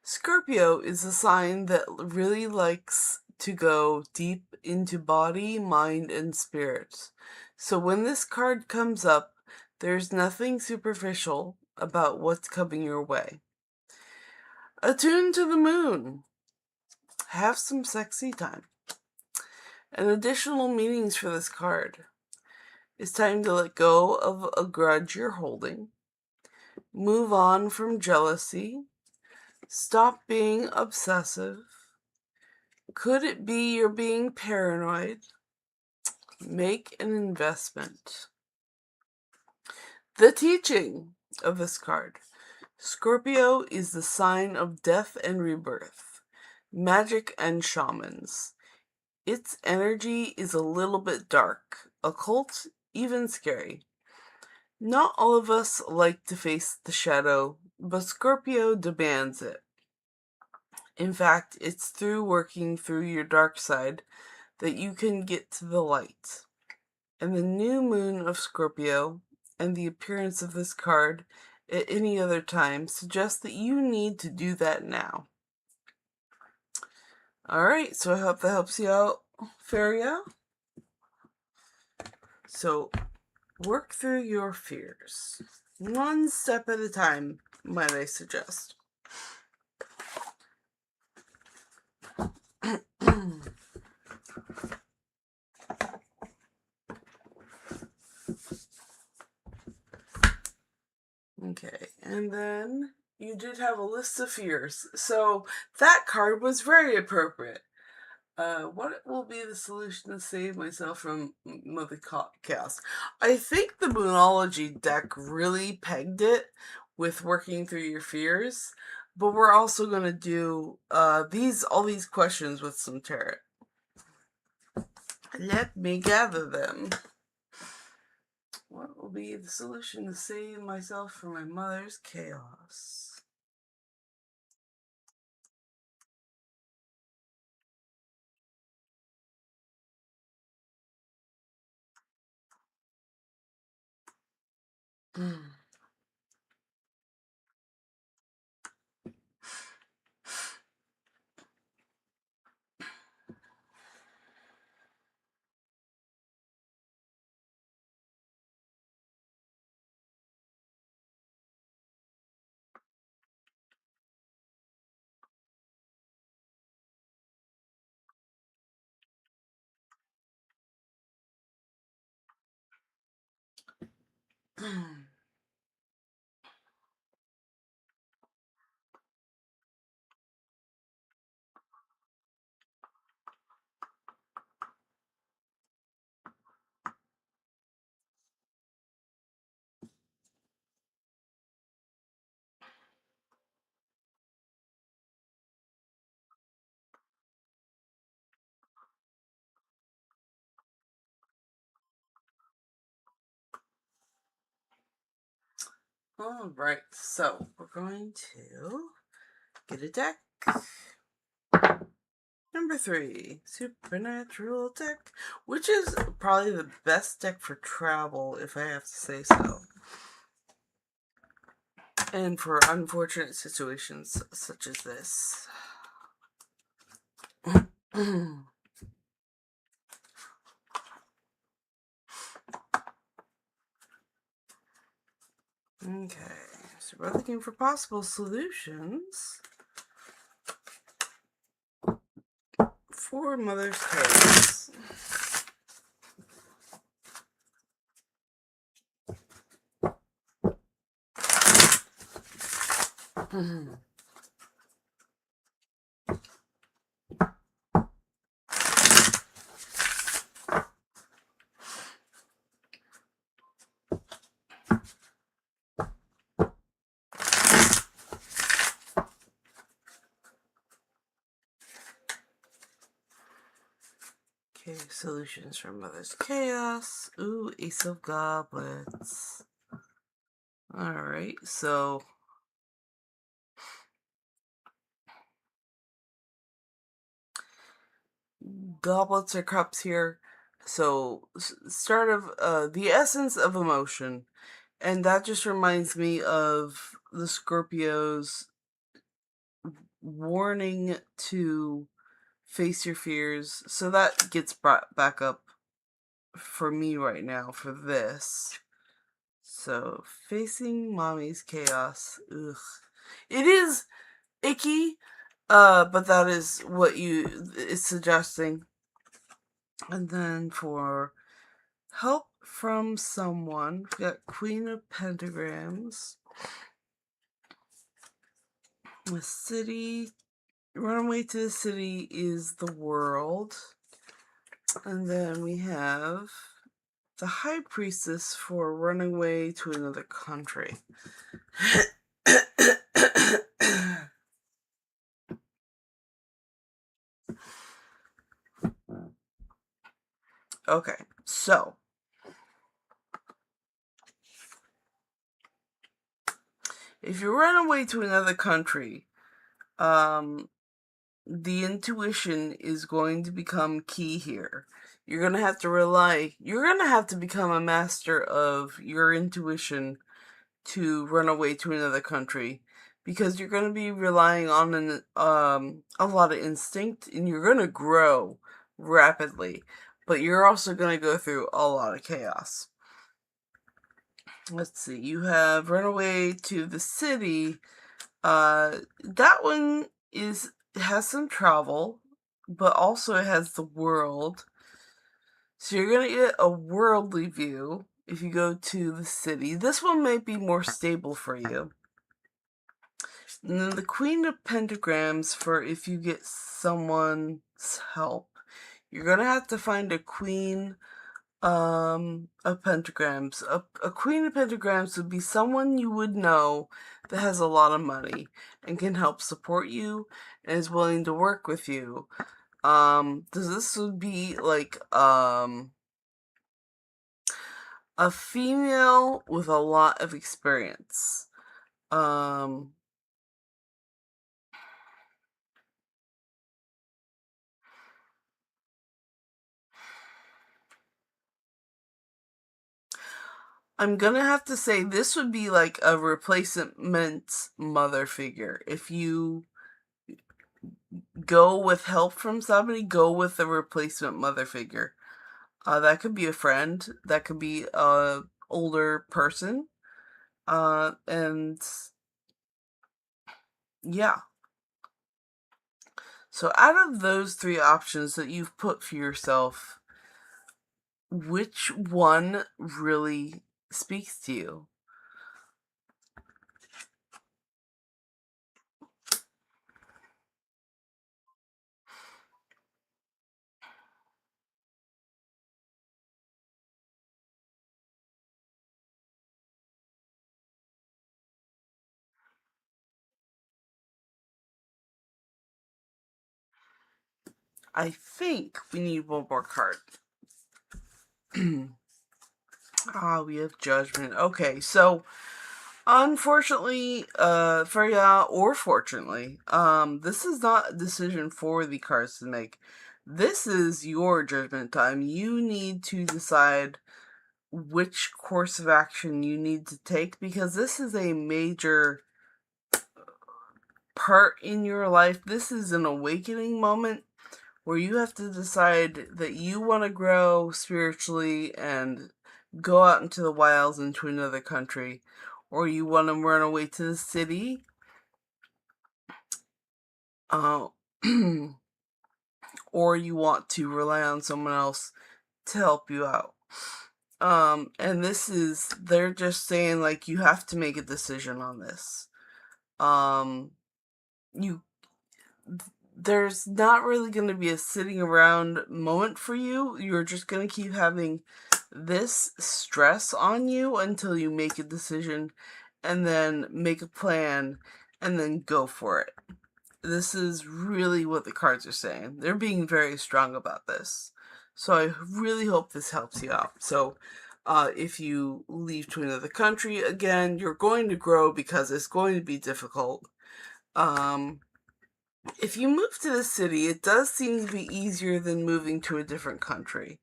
Scorpio is a sign that really likes to go deep into body, mind, and spirit. So when this card comes up, there's nothing superficial about what's coming your way. Attune to the moon. Have some sexy time. And additional meanings for this card. It's time to let go of a grudge you're holding. Move on from jealousy. Stop being obsessive. Could it be you're being paranoid? Make an investment. The teaching of this card. Scorpio is the sign of death and rebirth, magic and shamans. Its energy is a little bit dark, occult, even scary. Not all of us like to face the shadow, but Scorpio demands it. In fact, it's through working through your dark side that you can get to the light. And the new moon of Scorpio and the appearance of this card at any other time suggests that you need to do that now. Alright, so I hope that helps you out, Feria. So, work through your fears. One step at a time, might I suggest. Okay, and then you did have a list of fears. So that card was very appropriate. What will be the solution to save myself from Mother Chaos? I think the Moonology deck really pegged it with working through your fears, but we're also going to do all these questions with some tarot. Let me gather them. What will be the solution to save myself from my mother's chaos? All right, so we're going to Get a deck. Number 3, Supernatural deck, which is probably the best deck for travel, if I have to say so. And for unfortunate situations such as this. Okay, so we're looking for possible solutions for Mother's Chaos. Okay, solutions for Mother's Chaos. Ooh, Ace of Goblets. Alright, so goblets or cups here. So, start of the essence of emotion. And that just reminds me of the Scorpios warning to face your fears. So that gets brought back up for me right now for this. So, facing mommy's chaos. Ugh. It is icky, but that is what it's suggesting. And then for help from someone, we got Queen of Pentagrams. The city, runaway to the city is the world. And then we have the High Priestess for running away to another country. Okay, so if you run away to another country, the intuition is going to become key here. You're going to have to become a master of your intuition to run away to another country, because you're going to be relying on a lot of instinct, and you're going to grow rapidly, but you're also going to go through a lot of chaos. Let's see, you have run away to the city. That one has some travel, but also it has the world. So you're going to get a worldly view if you go to the city. This one might be more stable for you. And then the Queen of Pentagrams for if you get someone's help. You're going to have to find a Queen of Pentagrams. A Queen of Pentagrams would be someone you would know that has a lot of money and can help support you and is willing to work with you. This would be like a female with a lot of experience. I'm gonna have to say this would be like a replacement mother figure. If you go with help from somebody, go with a replacement mother figure. That could be a friend. That could be a older person. And yeah. So out of those 3 options that you've put for yourself, which one really speaks to you? I think we need one more card. We have Judgment. Okay, so Unfortunately, or fortunately, this is not a decision for the cards to make. This is your judgment time. You need to decide which course of action you need to take, because this is a major part in your life. This is an awakening moment where you have to decide that you want to grow spiritually and go out into the wilds into another country, or you want to run away to the city, uh, or you want to rely on someone else to help you out. And they're just saying, like, you have to make a decision on this. You There's not really going to be a sitting around moment for you. You're just going to keep having this stress on you until you make a decision and then make a plan and then go for it. This is really what the cards are saying. They're being very strong about this. So I really hope this helps you out. So if you leave to another country, again, you're going to grow because it's going to be difficult. If you move to the city, it does seem to be easier than moving to a different country.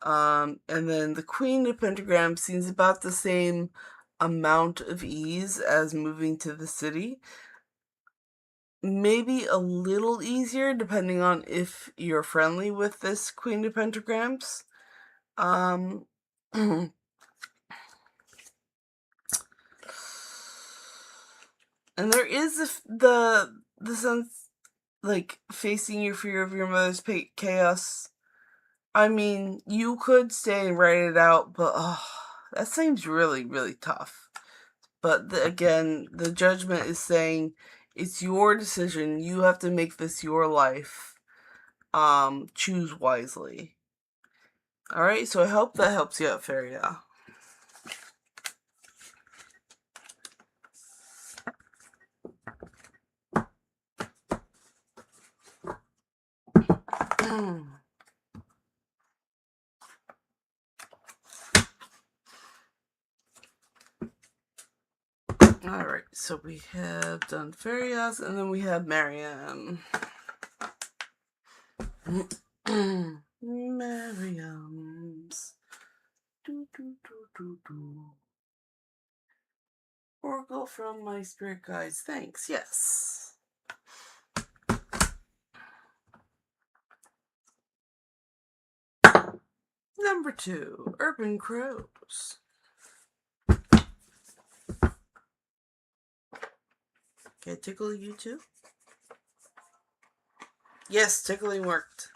And then the Queen of Pentagrams seems about the same amount of ease as moving to the city. Maybe a little easier depending on if you're friendly with this Queen of Pentagrams. And there is the sense, like, facing your fear of your mother's chaos. I mean, you could stay and write it out, but that seems really, really tough. But again, the judgment is saying it's your decision. You have to make this your life. Choose wisely. Alright, so I hope that helps you out, Feria. Alright, so we have done Ferias, and then we have Mariam. Mariams. Oracle from my spirit guides. Thanks, yes. Number 2, Urban Crows. Can I tickle you too? Yes, tickling worked.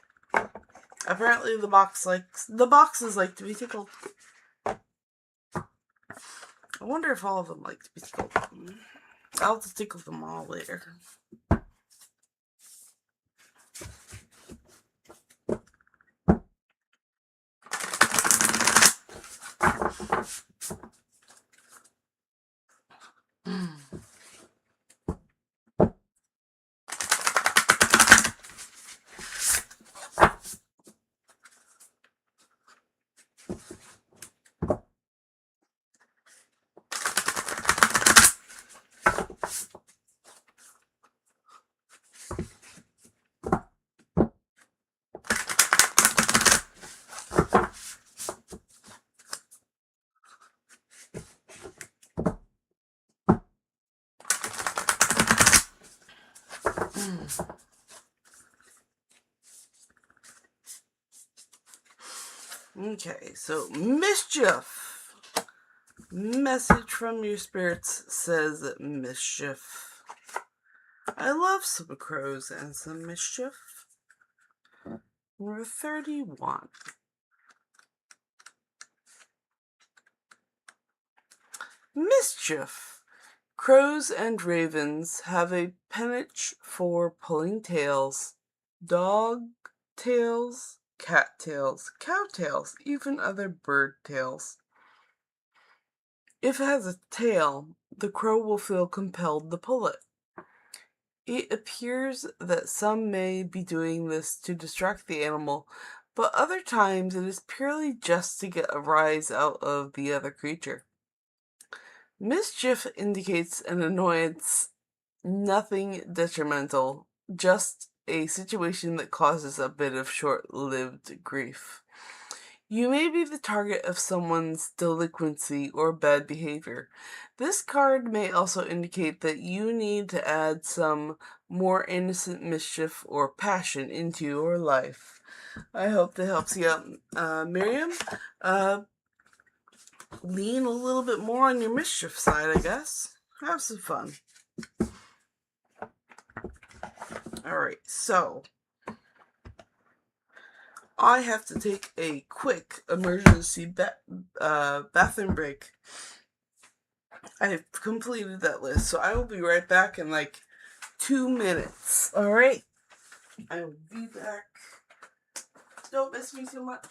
Apparently the boxes like to be tickled. I wonder if all of them like to be tickled. I'll have to tickle them all later. Okay, so mischief. Message from your spirits says mischief. I love some crows and some mischief. Number 31. Mischief. Crows and ravens have a penchant for pulling tails, dog tails, cat tails, cow tails, even other bird tails. If it has a tail, the crow will feel compelled to pull it. It appears that some may be doing this to distract the animal, but other times it is purely just to get a rise out of the other creature. Mischief indicates an annoyance, nothing detrimental, just a situation that causes a bit of short-lived grief. You may be the target of someone's delinquency or bad behavior. This card may also indicate that you need to add some more innocent mischief or passion into your life. I hope that helps you out, Miriam. Uh, Lean a little bit more on your mischief side, I guess. Have some fun. Alright, so I have to take a quick emergency bathroom break. I have completed that list, so I will be right back in like 2 minutes. Alright? I will be back. Don't miss me too much.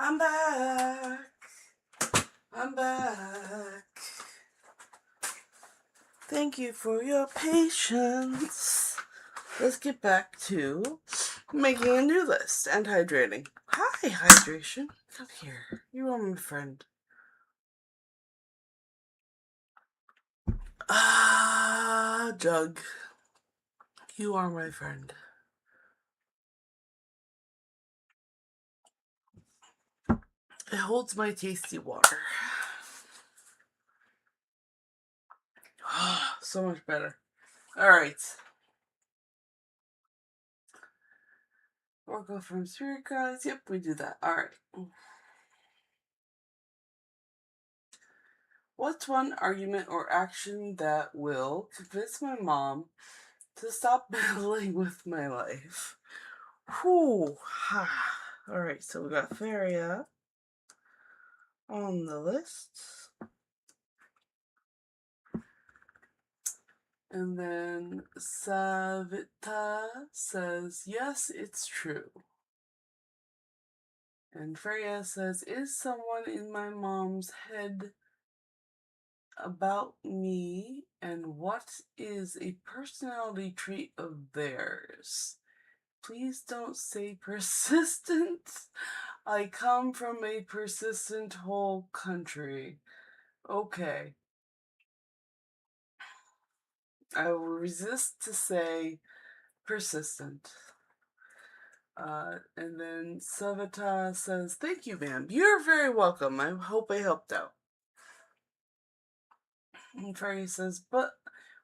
I'm back. I'm back. Thank you for your patience. Let's get back to making a new list and hydrating. Hi, hydration. Come here. You are my friend. Jug. You are my friend. It holds my tasty water. So much better. Alright. Oracle from Spirit Guides. Yep, we do that. Alright. What's one argument or action that will convince my mom to stop meddling with my life? Whew. Alright, so we got Feria on the list. And then Savita says, yes, it's true. And Freya says, is someone in my mom's head about me? And what is a personality trait of theirs? Please don't say persistent. I come from a persistent whole country. Okay. I will resist to say persistent. And then Savita says, thank you, ma'am. You're very welcome. I hope I helped out. And Fairy says, but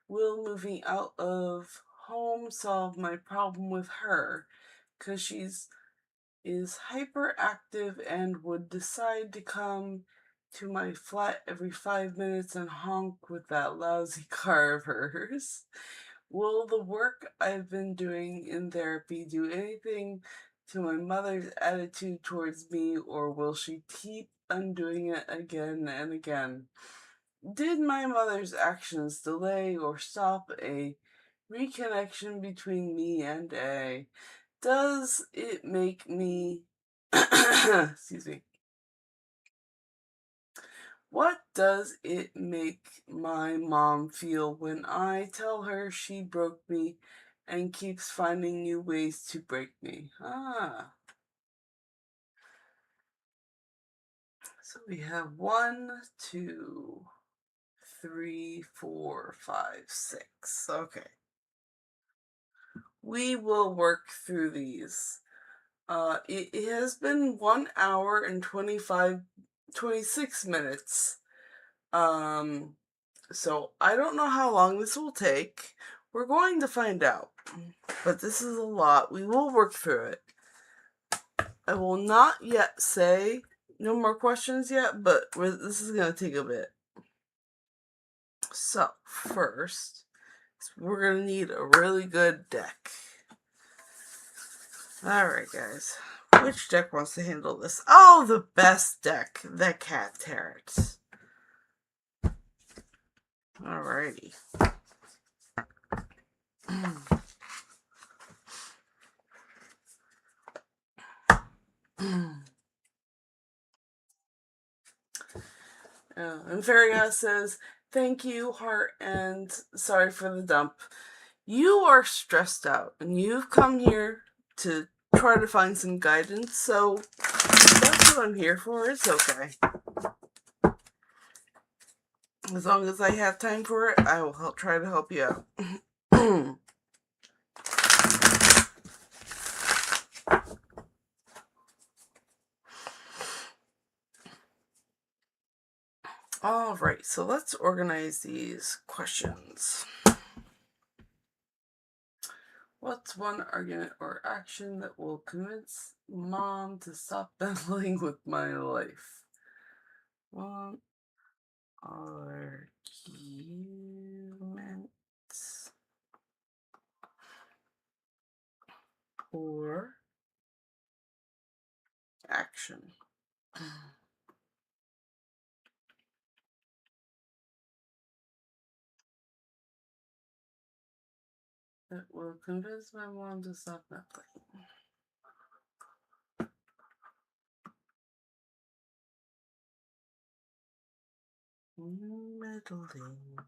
will moving out of home solve my problem with her? Because she's is hyperactive and would decide to come to my flat every 5 minutes and honk with that lousy car of hers. Will the work I've been doing in therapy do anything to my mother's attitude towards me, or will she keep undoing it again and again? Did my mother's actions delay or stop a reconnection between me and A? Does it make me Excuse me. What does it make my mom feel when I tell her she broke me and keeps finding new ways to break me? So we have 1, 2, 3, 4, 5, 6. Okay. We will work through these. It has been 1 hour and 26 minutes. So I don't know how long this will take. We're going to find out. But this is a lot. We will work through it. I will not yet say no more questions yet, but this is going to take a bit. So, first, we're going to need a really good deck. Alright, guys. Which deck wants to handle this? Oh, the best deck. The Cat Tarot. Alrighty. And Fairy says, thank you, heart, and sorry for the dump. You are stressed out, and you've come here to try to find some guidance, so that's what I'm here for. It's okay. As long as I have time for it, I will try to help you out. Alright, so let's organize these questions. What's one argument or action that will convince Mom to stop meddling with my life? One argument or action. That will convince my mom to stop meddling. Meddling.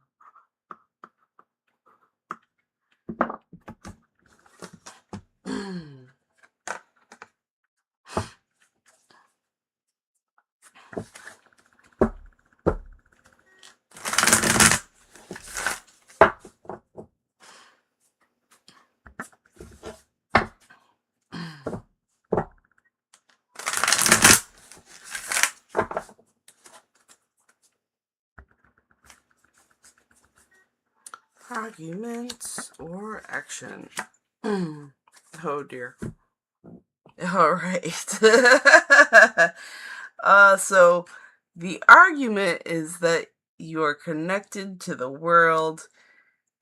Argument or action. Oh dear. Alright. So the argument is that you're connected to the world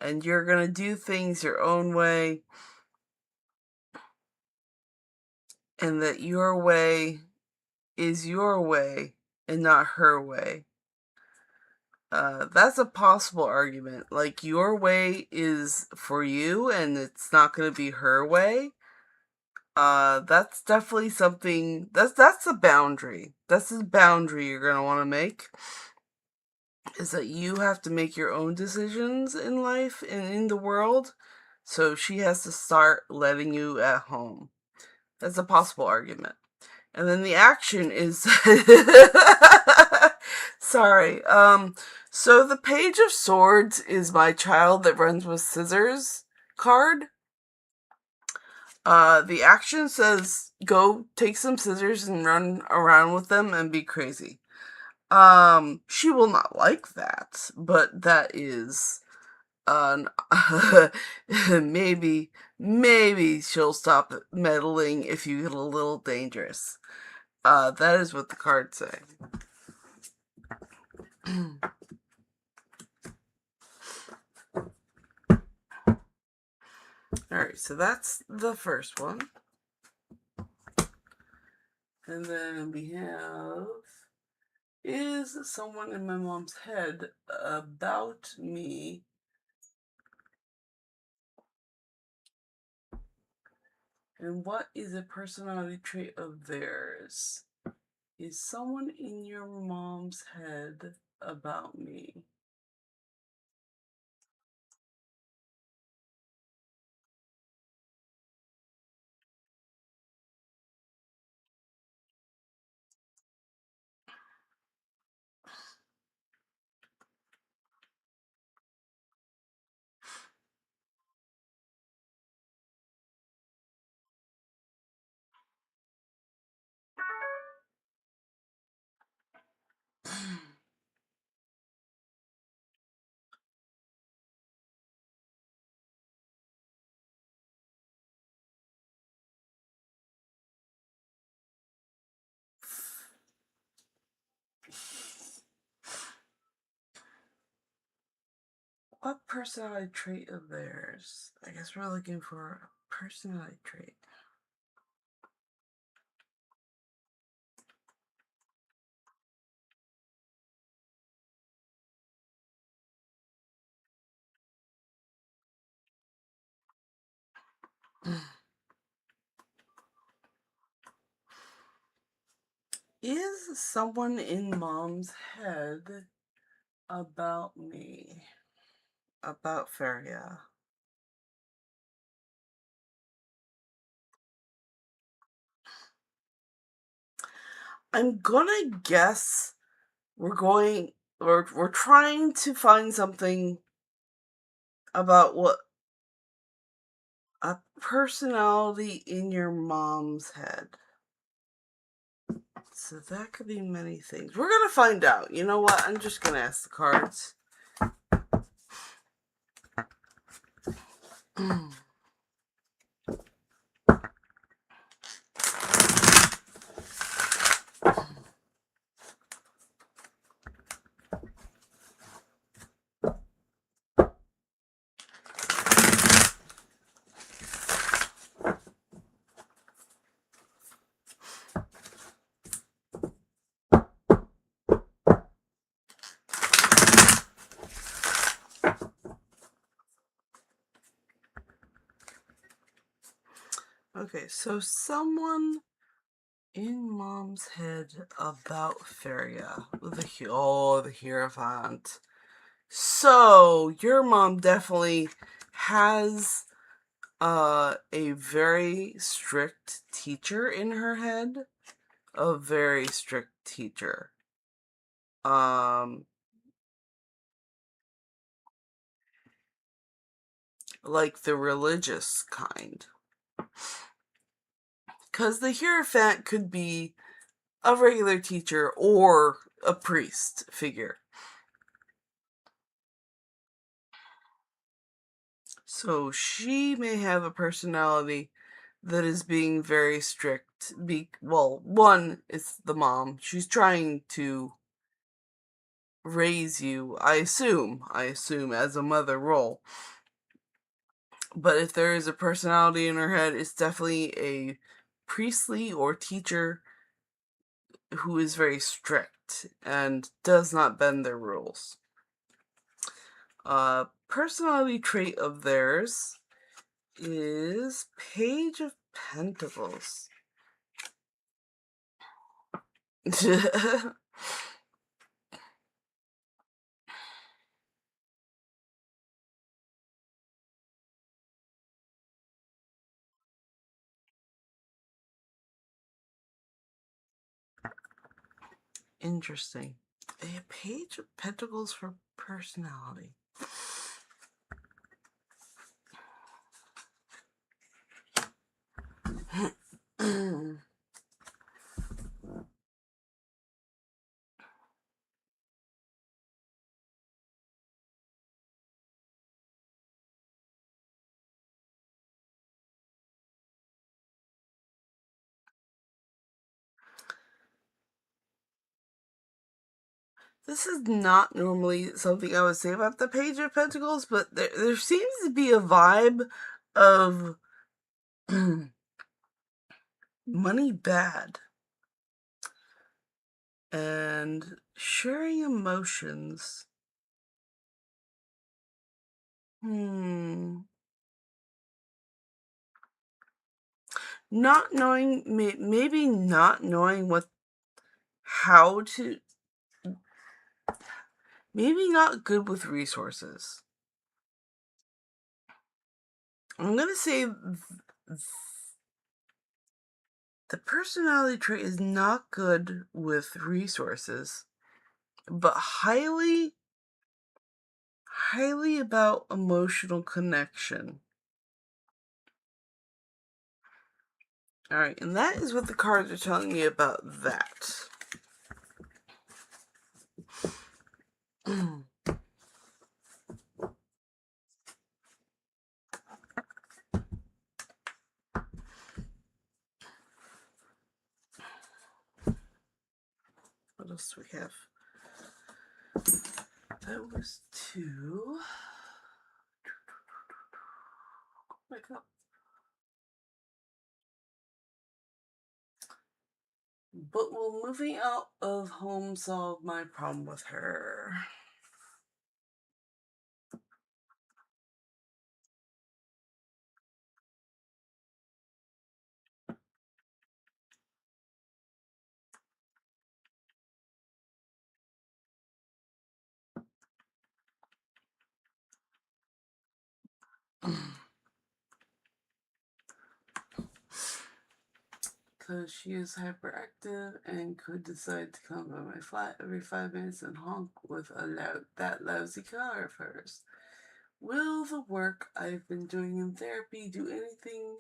and you're gonna do things your own way, and that your way is your way and not her way. That's a possible argument. Like, your way is for you and it's not going to be her way. That's definitely something, that's a boundary. That's a boundary you're going to want to make. Is that you have to make your own decisions in life and in the world. So she has to start letting you at home. That's a possible argument. And then the action is sorry. So the Page of Swords is my child that runs with scissors card. The action says go take some scissors and run around with them and be crazy. She will not like that, but that is maybe she'll stop meddling if you get a little dangerous. That is what the cards say. Alright, so that's the first one. And then we have, is someone in my mom's head about me And what is a personality trait of theirs? Is someone in your mom's head about me? What personality trait of theirs? I guess we're looking for a personality trait. Is someone in mom's head about me? About Feria? I'm gonna guess we're trying to find something about what a personality in your mom's head. So that could be many things. We're gonna find out. You know what? I'm just gonna ask the cards. Okay, so someone in mom's head about Feria with the Hierophant. So your mom definitely has a very strict teacher in her head. A very strict teacher. Like the religious kind. Because the Hierophant could be a regular teacher or a priest figure. So she may have a personality that is being very strict. Well, one, it's the mom. She's trying to raise you, I assume, as a mother role. But if there is a personality in her head, it's definitely a priestly or teacher who is very strict and does not bend their rules. Personality trait of theirs is Page of Pentacles. Interesting. A Page of Pentacles for personality. This is not normally something I would say about the Page of Pentacles, but there seems to be a vibe of money bad and sharing emotions. not knowing, maybe not knowing how to, maybe not good with resources. I'm going to say the personality trait is not good with resources, but highly about emotional connection. All right, and that is what the cards are telling me about that. What else do we have? That was 2. Wake up. But will moving out of home solve my problem with her? Because she is hyperactive and could decide to come by my flat every 5 minutes and honk with that lousy car of hers. Will the work I've been doing in therapy do anything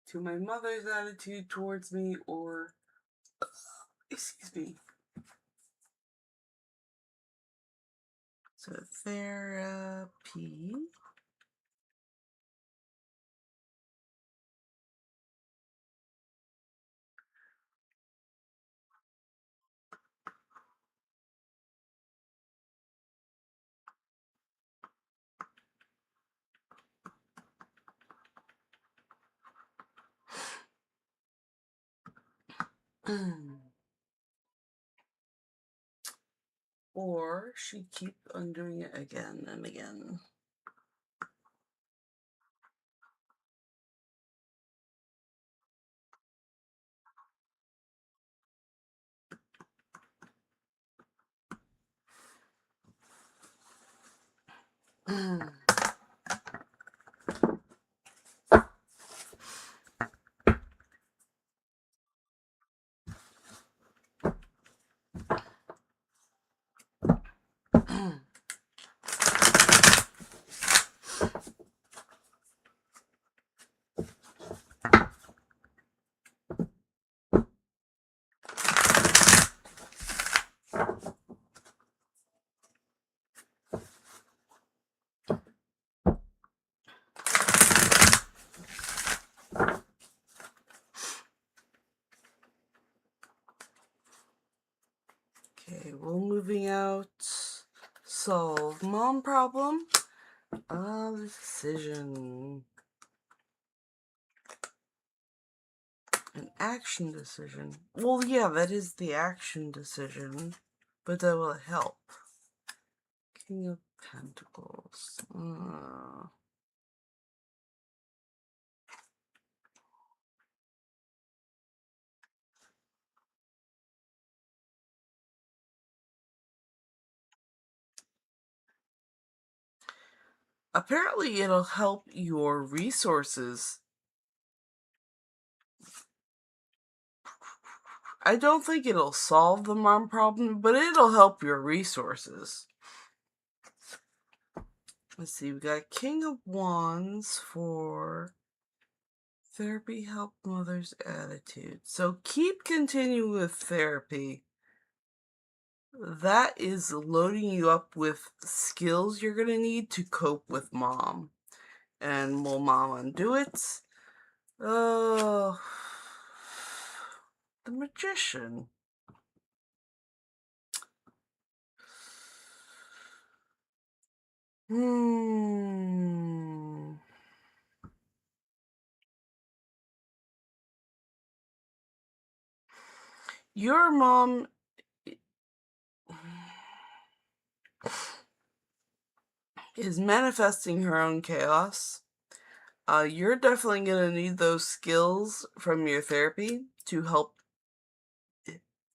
to my mother's attitude towards me or, excuse me. So therapy. Or she keep on doing it again and again. Okay, we're moving out. Solve mom problem. Decision. An action decision. Well, yeah, that is the action decision, but that will help. King of Pentacles. Apparently, it'll help your resources. I don't think it'll solve the mom problem, but it'll help your resources. Let's see, we got King of Wands for therapy, help mother's attitude. So keep continuing with therapy. That is loading you up with skills you're going to need to cope with mom. And will mom undo it? Oh, the Magician. Your mom is manifesting her own chaos. You're definitely going to need those skills from your therapy to help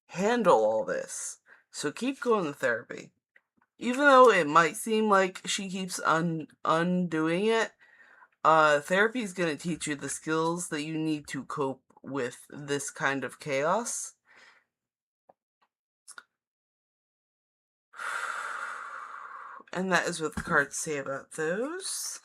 handle all this. So keep going to therapy. Even though it might seem like she keeps undoing it, therapy is going to teach you the skills that you need to cope with this kind of chaos. And that is what the cards say about those.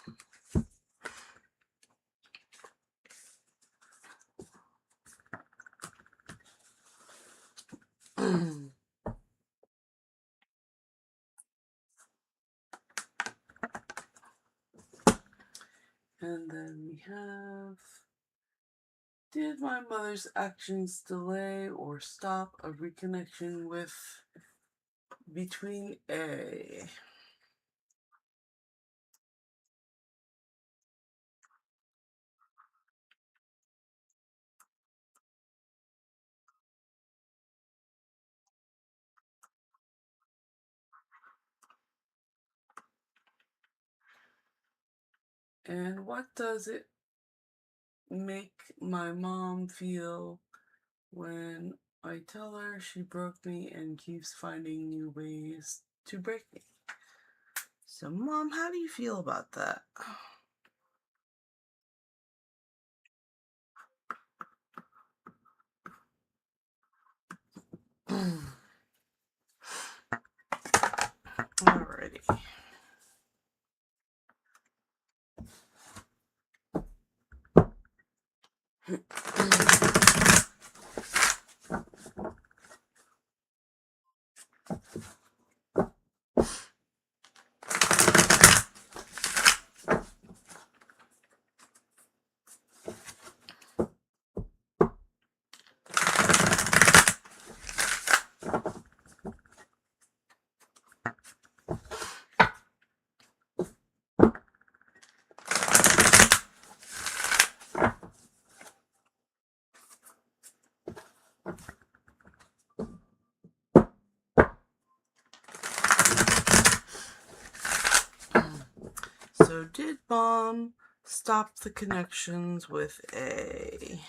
And then we have, did my mother's actions delay or stop a reconnection with between A? And what does it make my mom feel when I tell her she broke me and keeps finding new ways to break me? So, Mom, how do you feel about that? Alrighty. So, did Mom stop the connections with A?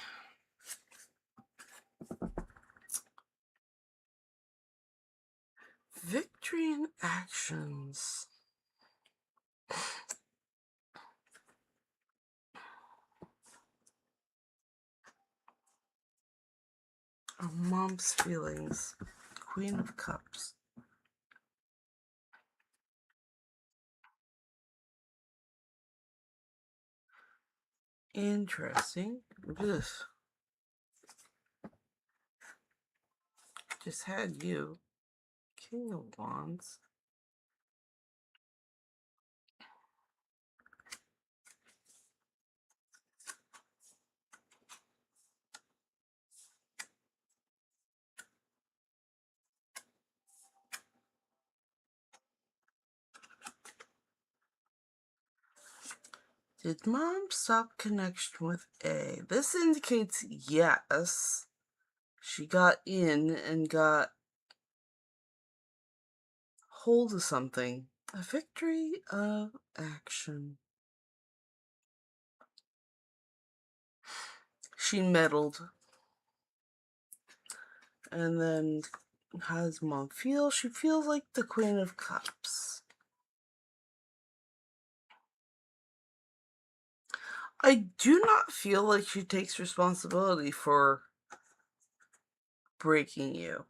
Victory in actions. Mom's feelings. Queen of Cups. Interesting. Ugh. Just had you. King of Wands. Did Mom stop connection with A? This indicates yes. She got in and got hold of something. A victory of action. She meddled. And then how does Mom feel? She feels like the Queen of Cups. I do not feel like she takes responsibility for breaking you.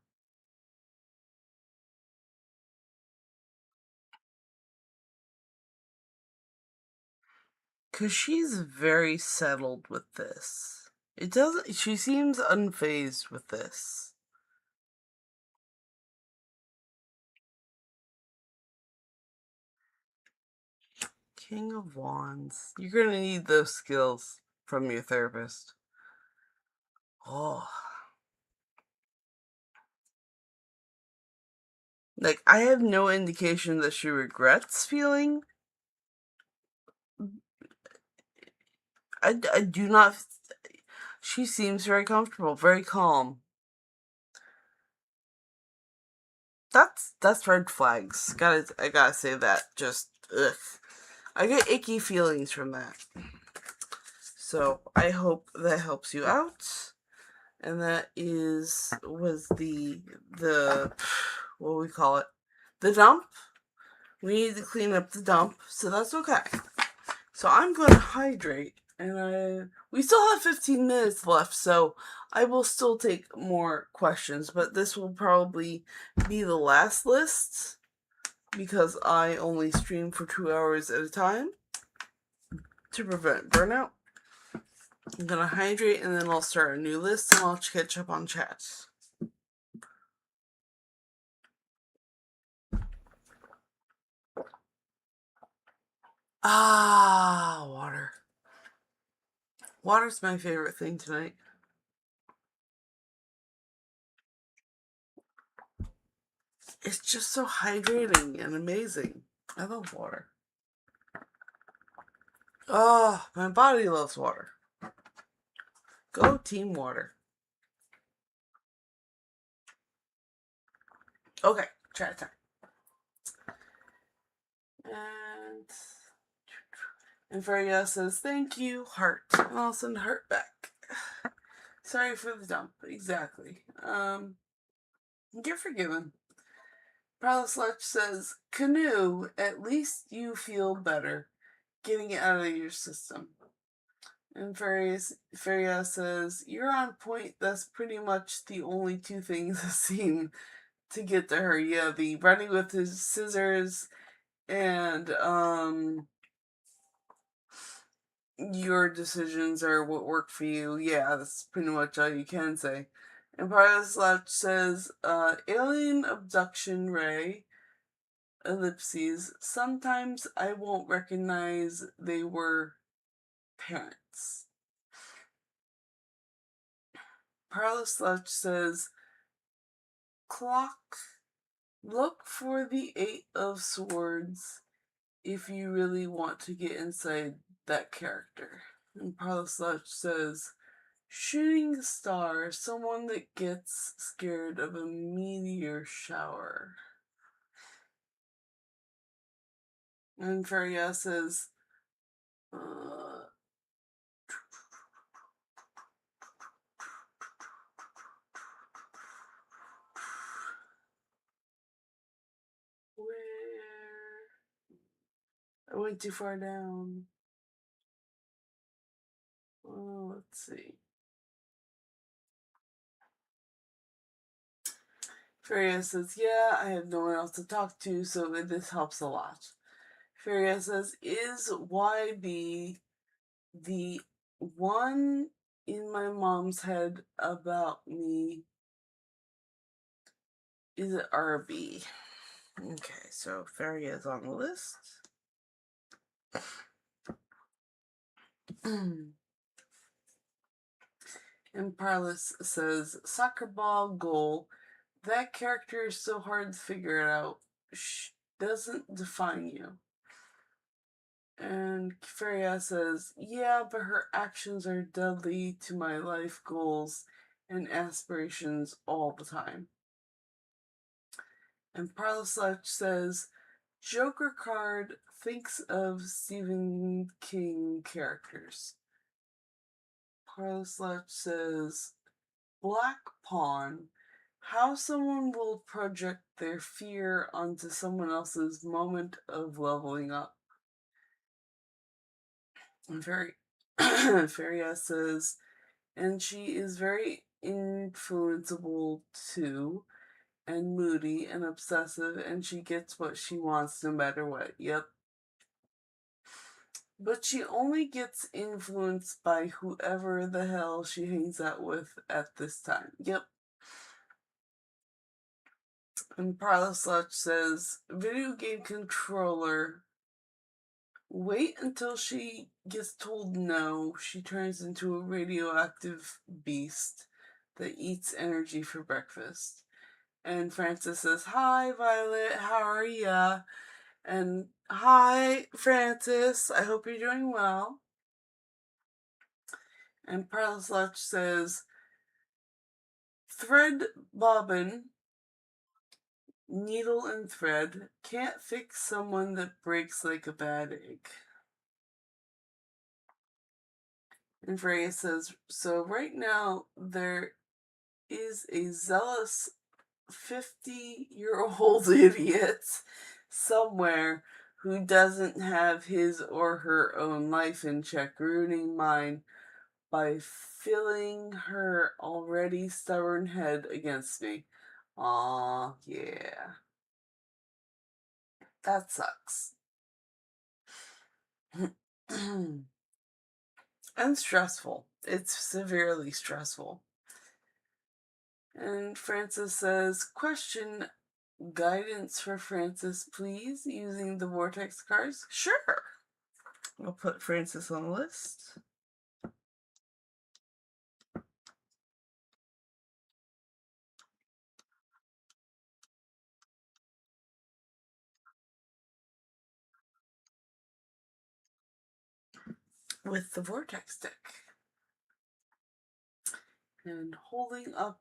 Because she's very settled with this. She seems unfazed with this. King of Wands. You're gonna need those skills from your therapist. Oh. Like, I have no indication that she regrets feeling. I do not. She seems very comfortable, very calm. That's red flags. I gotta say that. Just ugh. I get icky feelings from that. So I hope that helps you out. And that was the what we call it? The dump. We need to clean up the dump, so that's okay. So I'm going to hydrate, and we still have 15 minutes left, so I will still take more questions, but this will probably be the last list because I only stream for 2 hours at a time to prevent burnout. I'm going to hydrate, and then I'll start a new list, and I'll catch up on chats. Water. Water's my favorite thing tonight. It's just so hydrating and amazing. I love water. Oh, my body loves water. Go Team Water. Okay, chat time. And Freya says, thank you, heart. And I'll send heart back. Sorry for the dump. Exactly. You're forgiven. Prowlslutch says, Canoe, at least you feel better getting it out of your system. And Feria says, you're on point. That's pretty much the only two things I've seen to get to her. Yeah, the running with his scissors and your decisions are what work for you. Yeah, that's pretty much all you can say. And Paraslatch says, alien abduction ray, ellipses, sometimes I won't recognize they were parents. Paraslatch says, clock, look for the 8 of Swords if you really want to get inside that character. And Paraslatch says, shooting star, someone that gets scared of a meteor shower. And Feria says, where? I went too far down. Oh, let's see. Feria says, yeah, I have no one else to talk to, so this helps a lot. Feria says, is YB the one in my mom's head about me? Is it RB? Okay, so Feria is on the list. And Parlis says, soccer ball goal. That character is so hard to figure it out. Doesn't define you. And Feria says, yeah, but her actions are deadly to my life goals and aspirations all the time. And Parlisletch says, Joker card thinks of Stephen King characters. Parlisletch says, Black Pawn, how someone will project their fear onto someone else's moment of leveling up. And Feria says, and she is very influenceable too, and moody and obsessive, and she gets what she wants no matter what. Yep. But she only gets influenced by whoever the hell she hangs out with at this time. Yep. And Parlisletch says, video game controller. Wait until she gets told no. She turns into a radioactive beast that eats energy for breakfast. And Francis says, hi, Violet, how are ya? And hi, Francis, I hope you're doing well. And Parlisletch says, thread bobbin, needle and thread, can't fix someone that breaks like a bad egg. And Freya says, so right now there is a zealous 50-year-old idiot somewhere who doesn't have his or her own life in check, ruining mine by filling her already stubborn head against me. Aw, yeah. That sucks. And stressful. It's severely stressful. And Francis says, question guidance for Francis, please, using the vortex cards. Sure. I'll put Francis on the list. With the vortex deck. And holding up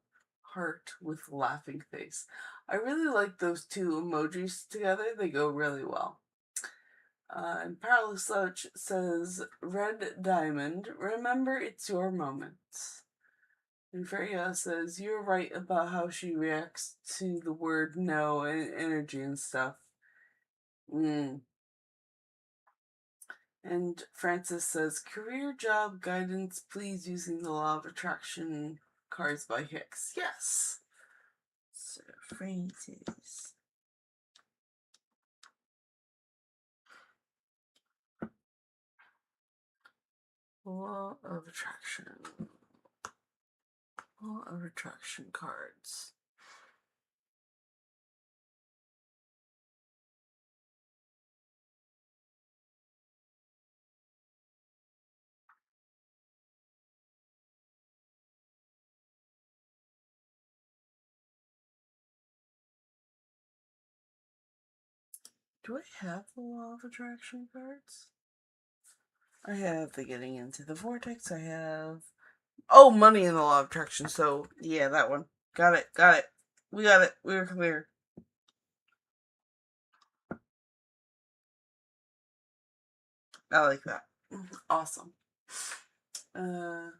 heart with laughing face. I really like those two emojis together. They go really well. And Powerless Slouch says, Red Diamond, remember it's your moment. And Freya says, you're right about how she reacts to the word no and energy and stuff. And Francis says, career job guidance, please, using the law of attraction cards by Hicks. Yes. So, Francis. Law of attraction. Law of attraction cards. Do I have the law of attraction cards? I have the getting into the vortex. I have... Oh, money in the law of attraction. So, yeah, that one. Got it. We got it. We were clear. I like that. Awesome. And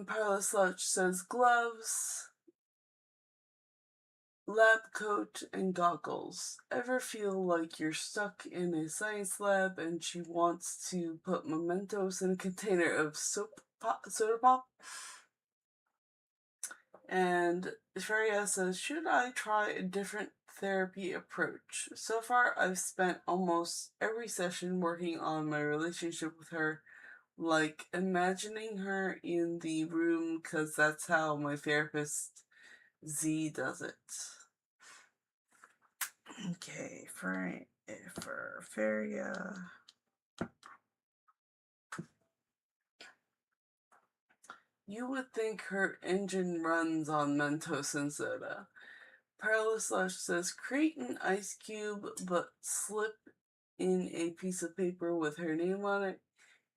Parla Slouch says gloves, lab coat, and goggles. Ever feel like you're stuck in a science lab and she wants to put mementos in a container of soda pop? And Feria says, should I try a different therapy approach? So far, I've spent almost every session working on my relationship with her, like imagining her in the room, because that's how my therapist Z does it. Okay, for Feria. You would think her engine runs on Mentos and soda. Perilous Slush says, create an ice cube, but slip in a piece of paper with her name on it.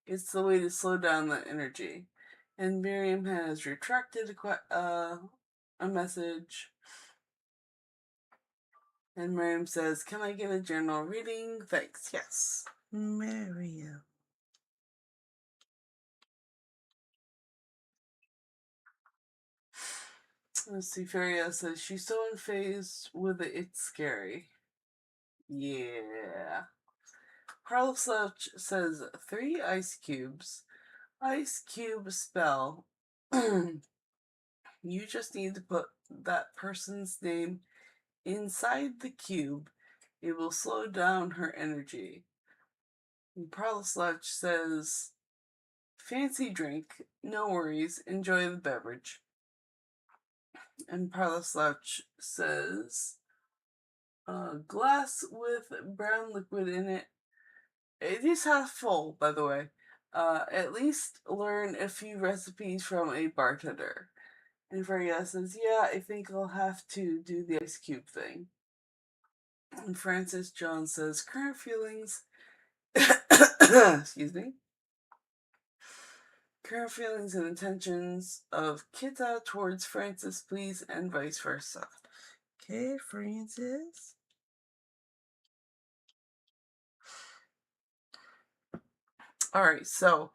It's the way to slow down that energy. And Miriam has retracted a message. And Miriam says, can I get a journal reading? Thanks. Yes. Miriam. Let's see, Feria says, she's so in phase with it, it's scary. Yeah. Carl Slouch says, 3 ice cubes. Ice cube spell. You just need to put that person's name inside the cube. It will slow down her energy. And Carl Slouch says, fancy drink. No worries. Enjoy the beverage. And Parla Slouch says, glass with brown liquid in it. It is half full, by the way. At least learn a few recipes from a bartender. And Freya says, yeah, I think I'll have to do the ice cube thing. And Francis John says, current feelings... Excuse me. Current feelings and intentions of Kita towards Francis, please, and vice versa. Okay, Francis. Alright, so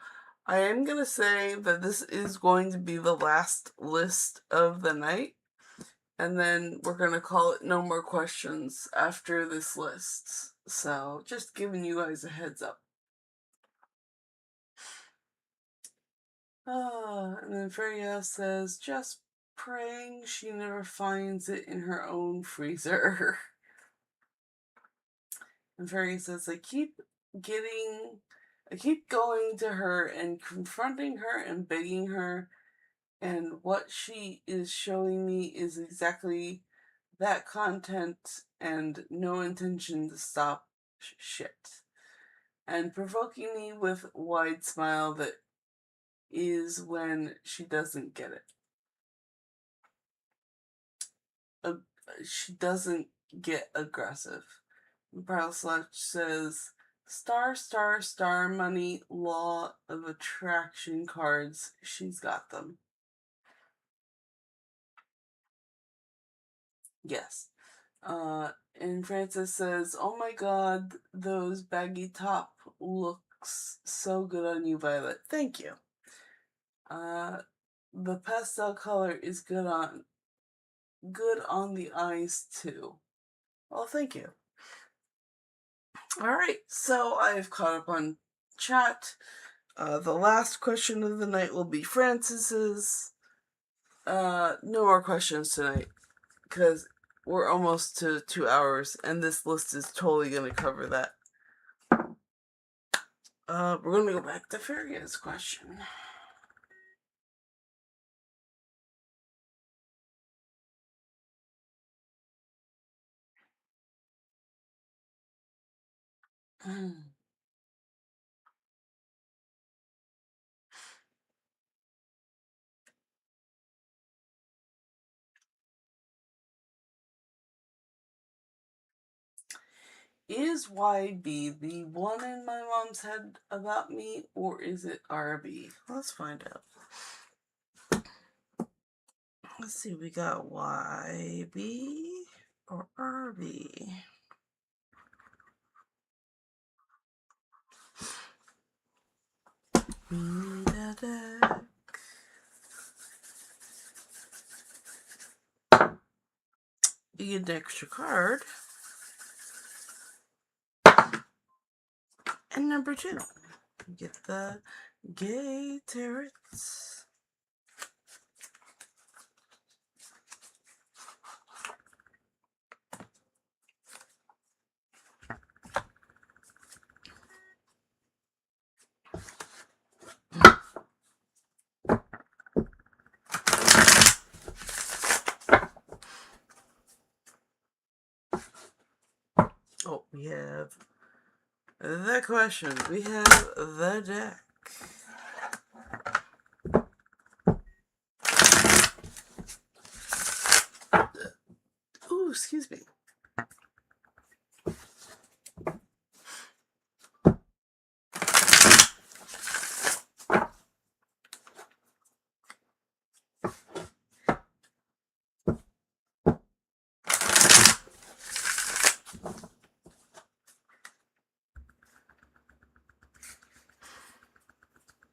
I am going to say that this is going to be the last list of the night. And then we're going to call it no more questions after this list. So just giving you guys a heads up. And then Freya says, just praying she never finds it in her own freezer. And Freya says, I keep going to her and confronting her and begging her, and what she is showing me is exactly that content and no intention to stop shit. And provoking me with wide smile that is when she doesn't get it. She doesn't get aggressive. Paraslatch says, star, star, star, money, law of attraction cards. She's got them. Yes. And Francis says, oh my god, those baggy top looks so good on you, Violet. Thank you. The pastel color is good on the eyes too. Well, thank you. Alright, so I've caught up on chat. The last question of the night will be Francis's. No more questions tonight, because we're almost to 2 hours, and this list is totally going to cover that. We're going to go back to Ferria's question. Is YB the one in my mom's head about me, or is it RB? Let's find out. Let's see, we got YB or RB. Read a deck. You get an extra card. And number 2, you get the Gay Tarot. Oh, we have the question. We have the deck. Ooh, excuse me.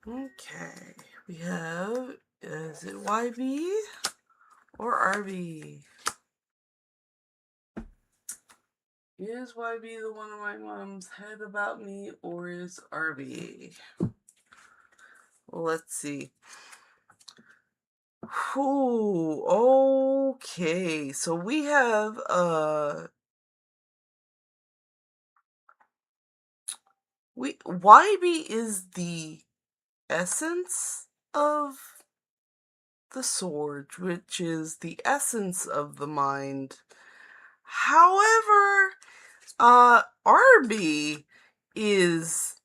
Okay, we have, is it YB or RB? Is YB the one in my mom's head about me, or is RB? Well, let's see. Ooh, okay, so we have, YB is the essence of the sword, which is the essence of the mind. However, RB is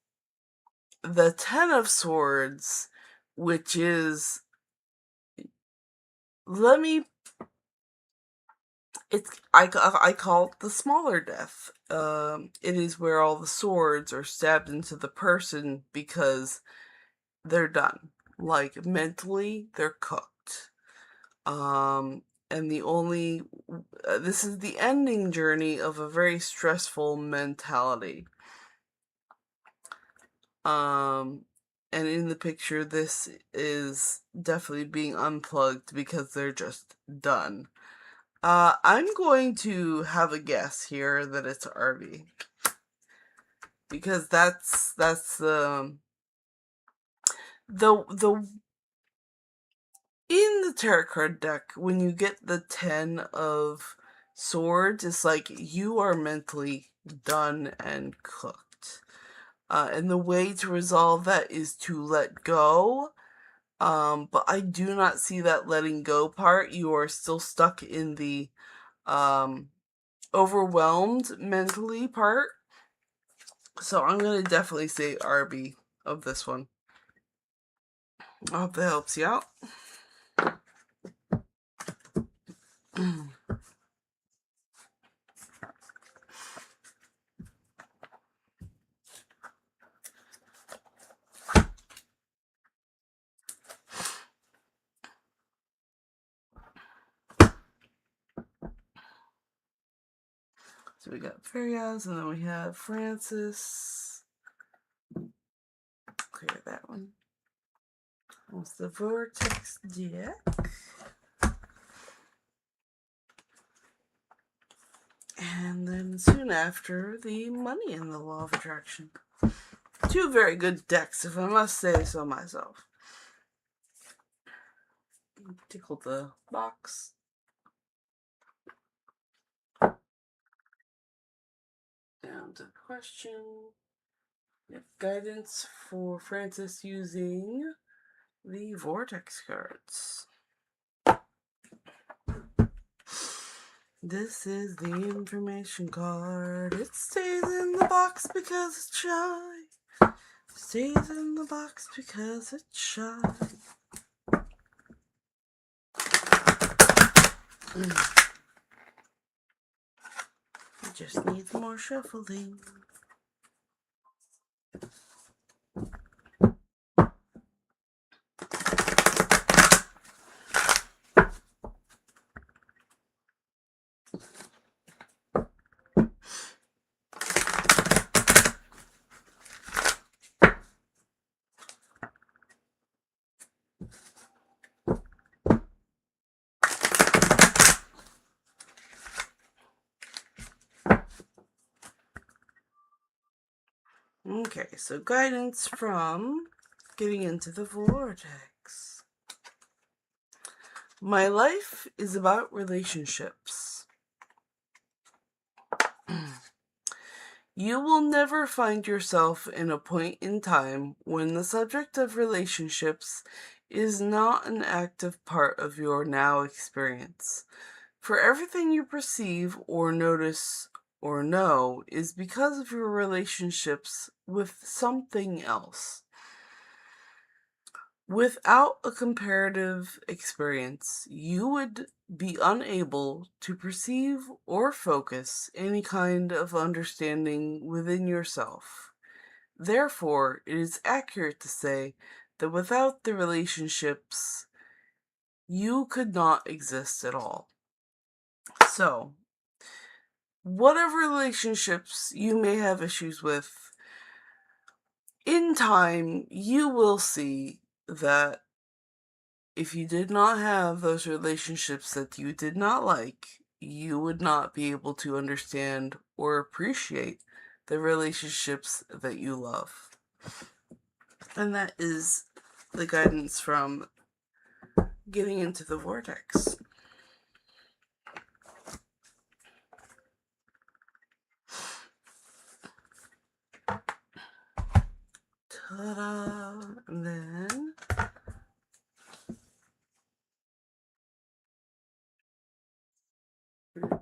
the 10 of swords, which is, I call it the smaller death. It is where all the swords are stabbed into the person because they're done. Like, mentally, they're cooked. And this is the ending journey of a very stressful mentality. And in the picture, this is definitely being unplugged because they're just done. I'm going to have a guess here that it's RB. Because that's the in the tarot card deck, when you get the 10 of swords, it's like you are mentally done and cooked. And the way to resolve that is to let go. But I do not see that letting go part. You are still stuck in the overwhelmed mentally part. So I'm going to definitely say RB of this one. I hope that helps you out. So we got Farias, and then we have Francis. Clear that one. What's the Vortex deck? And then soon after, the Money and the Law of Attraction. Two very good decks, if I must say so myself. Tickle the box. Down to the question. Guidance for Francis using the Vortex cards. This is the information card. It stays in the box because it's shy. Stays in the box because it's shy. It just needs more shuffling. Okay, so guidance from getting into the vortex. My life is about relationships. You will never find yourself in a point in time when the subject of relationships is not an active part of your now experience. For everything you perceive or notice or know is because of your relationships with something else. Without a comparative experience, you would be unable to perceive or focus any kind of understanding within yourself. Therefore, it is accurate to say that without the relationships, you could not exist at all. So, whatever relationships you may have issues with, in time, you will see that if you did not have those relationships that you did not like, you would not be able to understand or appreciate the relationships that you love. And that is the guidance from getting into the vortex. Ta-da! And then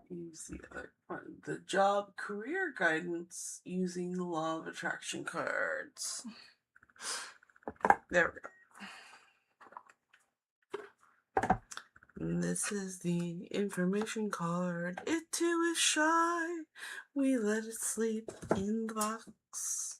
use the other one, the job career guidance using the Law of Attraction cards. There we go. And this is the information card. It too is shy. We let it sleep in the box.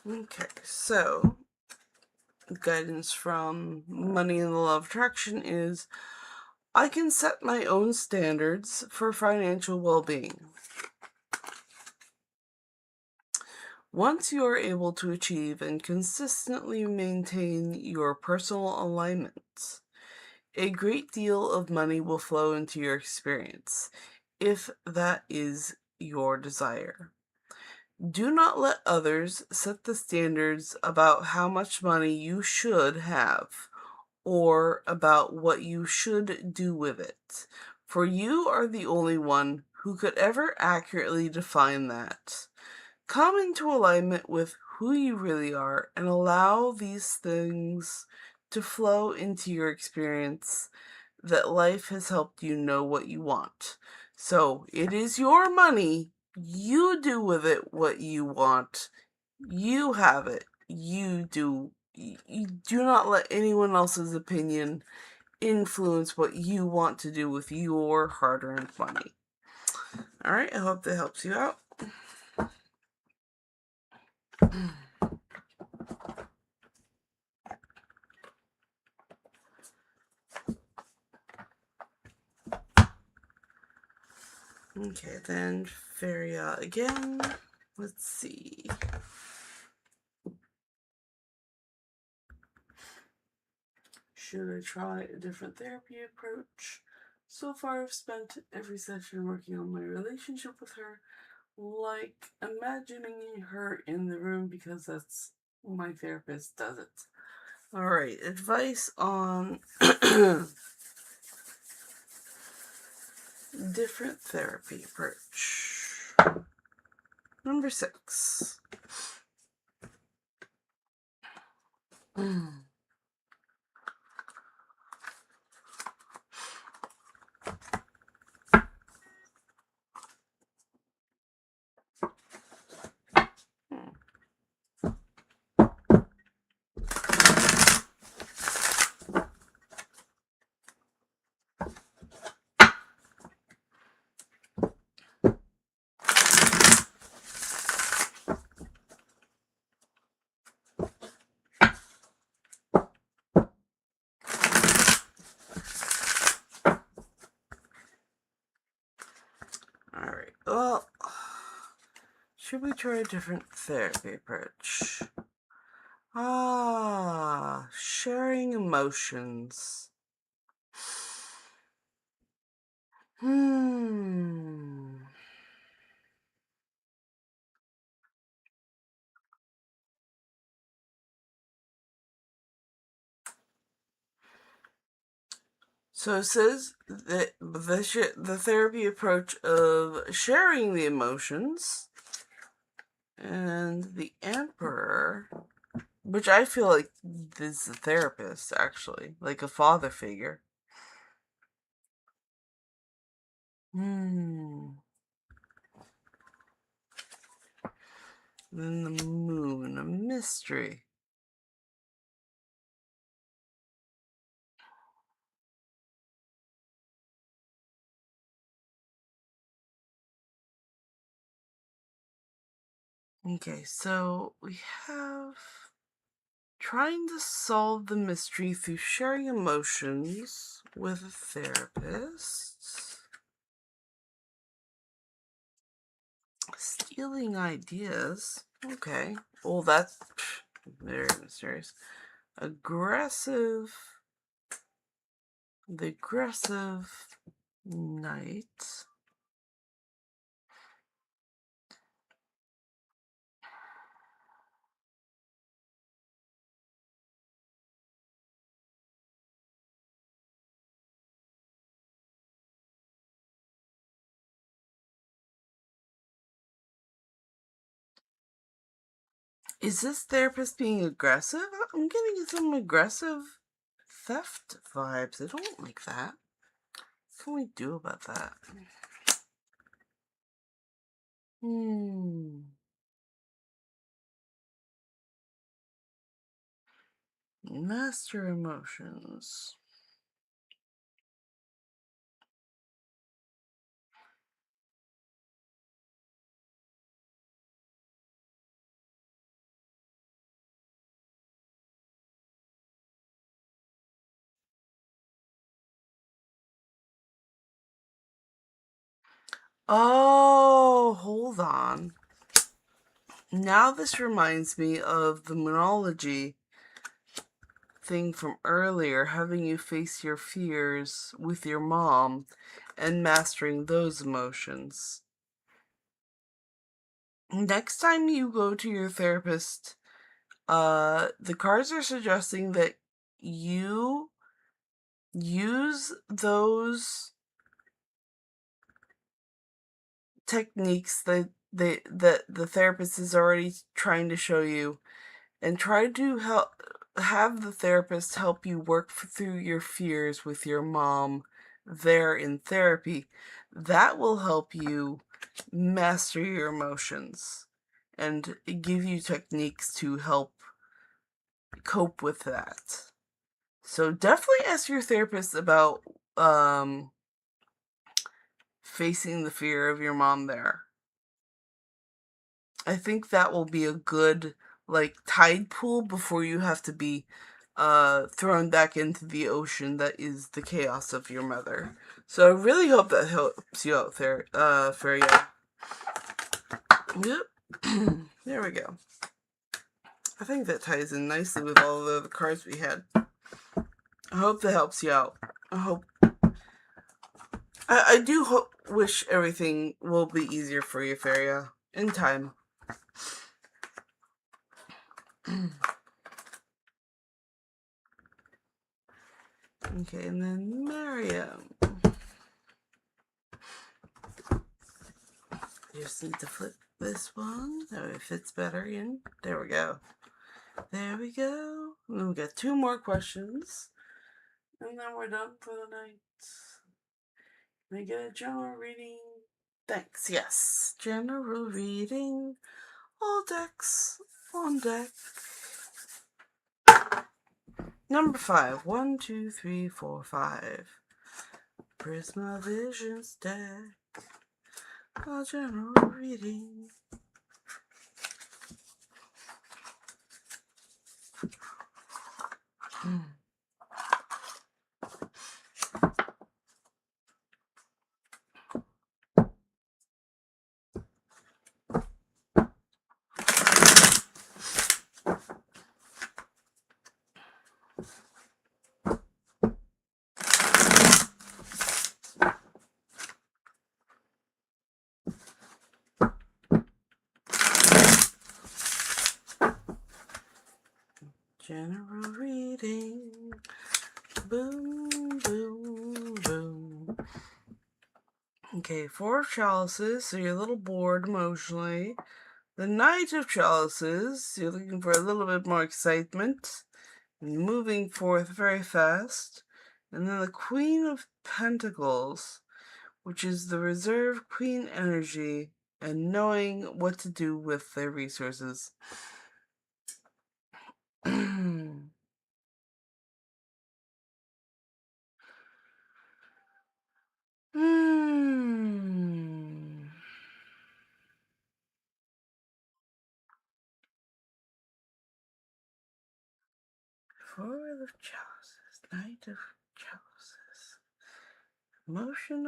Okay, so guidance from Money and the Law of Attraction is I can set my own standards for financial well-being. Once you are able to achieve and consistently maintain your personal alignments, a great deal of money will flow into your experience, if that is your desire. Do not let others set the standards about how much money you should have or about what you should do with it, for you are the only one who could ever accurately define that. Come into alignment with who you really are and allow these things to flow into your experience that life has helped you know what you want. So it is your money. You do with it what you want. You have it. You do. You do not let anyone else's opinion influence what you want to do with your hard earned money. All right, I hope that helps you out. Okay, then Feria again. Let's see. Should I try a different therapy approach? So far, I've spent every session working on my relationship with her, like imagining her in the room because that's my therapist does it. All right, advice on different therapy approach. Number 6. All right. Well, should we try a different therapy approach? Sharing emotions. Hmm. So it says that the therapy approach of sharing the emotions and the Emperor, which I feel like this is a therapist, actually, like a father figure. Then the Moon, a mystery. Okay, so we have trying to solve the mystery through sharing emotions with a therapist. Stealing ideas. Okay. Well, that's very mysterious. Aggressive. The aggressive knight. Is this therapist being aggressive? I'm getting some aggressive theft vibes. I don't like that. What can we do about that? Master emotions. Oh, hold on. Now this reminds me of the Moonology thing from earlier, having you face your fears with your mom and mastering those emotions. Next time you go to your therapist, the cards are suggesting that you use those techniques that the therapist is already trying to show you, and try to have the therapist help you work through your fears with your mom there in therapy. That will help you master your emotions and give you techniques to help cope with that. So definitely ask your therapist about facing the fear of your mom there. I think that will be a good tide pool before you have to be thrown back into the ocean that is the chaos of your mother. So I really hope that helps you out there, Freya. Yep. There we go. I think that ties in nicely with all the other cards we had. I hope that helps you out. I do wish everything will be easier for you, Feria, in time. Okay, and then Miriam. Just need to flip this one so it fits better in. There we go. There we go. And then we got 2 more questions. And then we're done for the night. Can I get a general reading? Thanks, yes. General reading. All decks on deck. Number 5. 1, 2, 3, 4, 5. Prisma Visions deck. A general reading. General reading. Boom, boom, boom. Okay, 4 of Chalices, so you're a little bored emotionally. The Knight of Chalices, you're looking for a little bit more excitement and moving forth very fast. And then the Queen of Pentacles, which is the reserve queen energy and knowing what to do with their resources. Four of Chalices, Knight of Chalices. Emotion,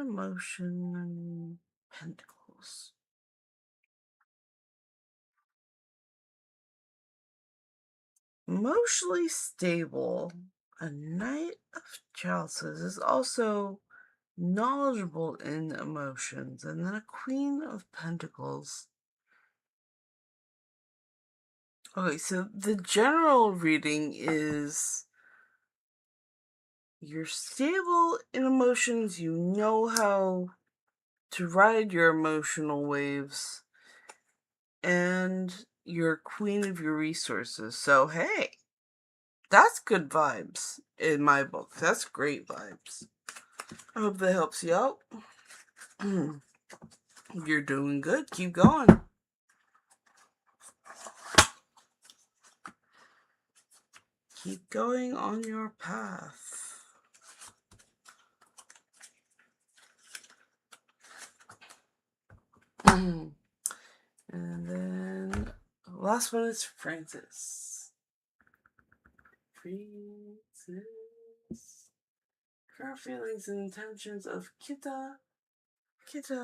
and Pentacles. Emotionally stable. A Knight of Chalices is also knowledgeable in emotions. And then a Queen of Pentacles. Okay, so the general reading is you're stable in emotions, you know how to ride your emotional waves, and you're queen of your resources. So, hey, that's good vibes in my book. That's great vibes. I hope that helps you out. You're doing good. Keep going. Keep going on your path. And then last one is Francis. Current feelings and intentions of Kita Kita.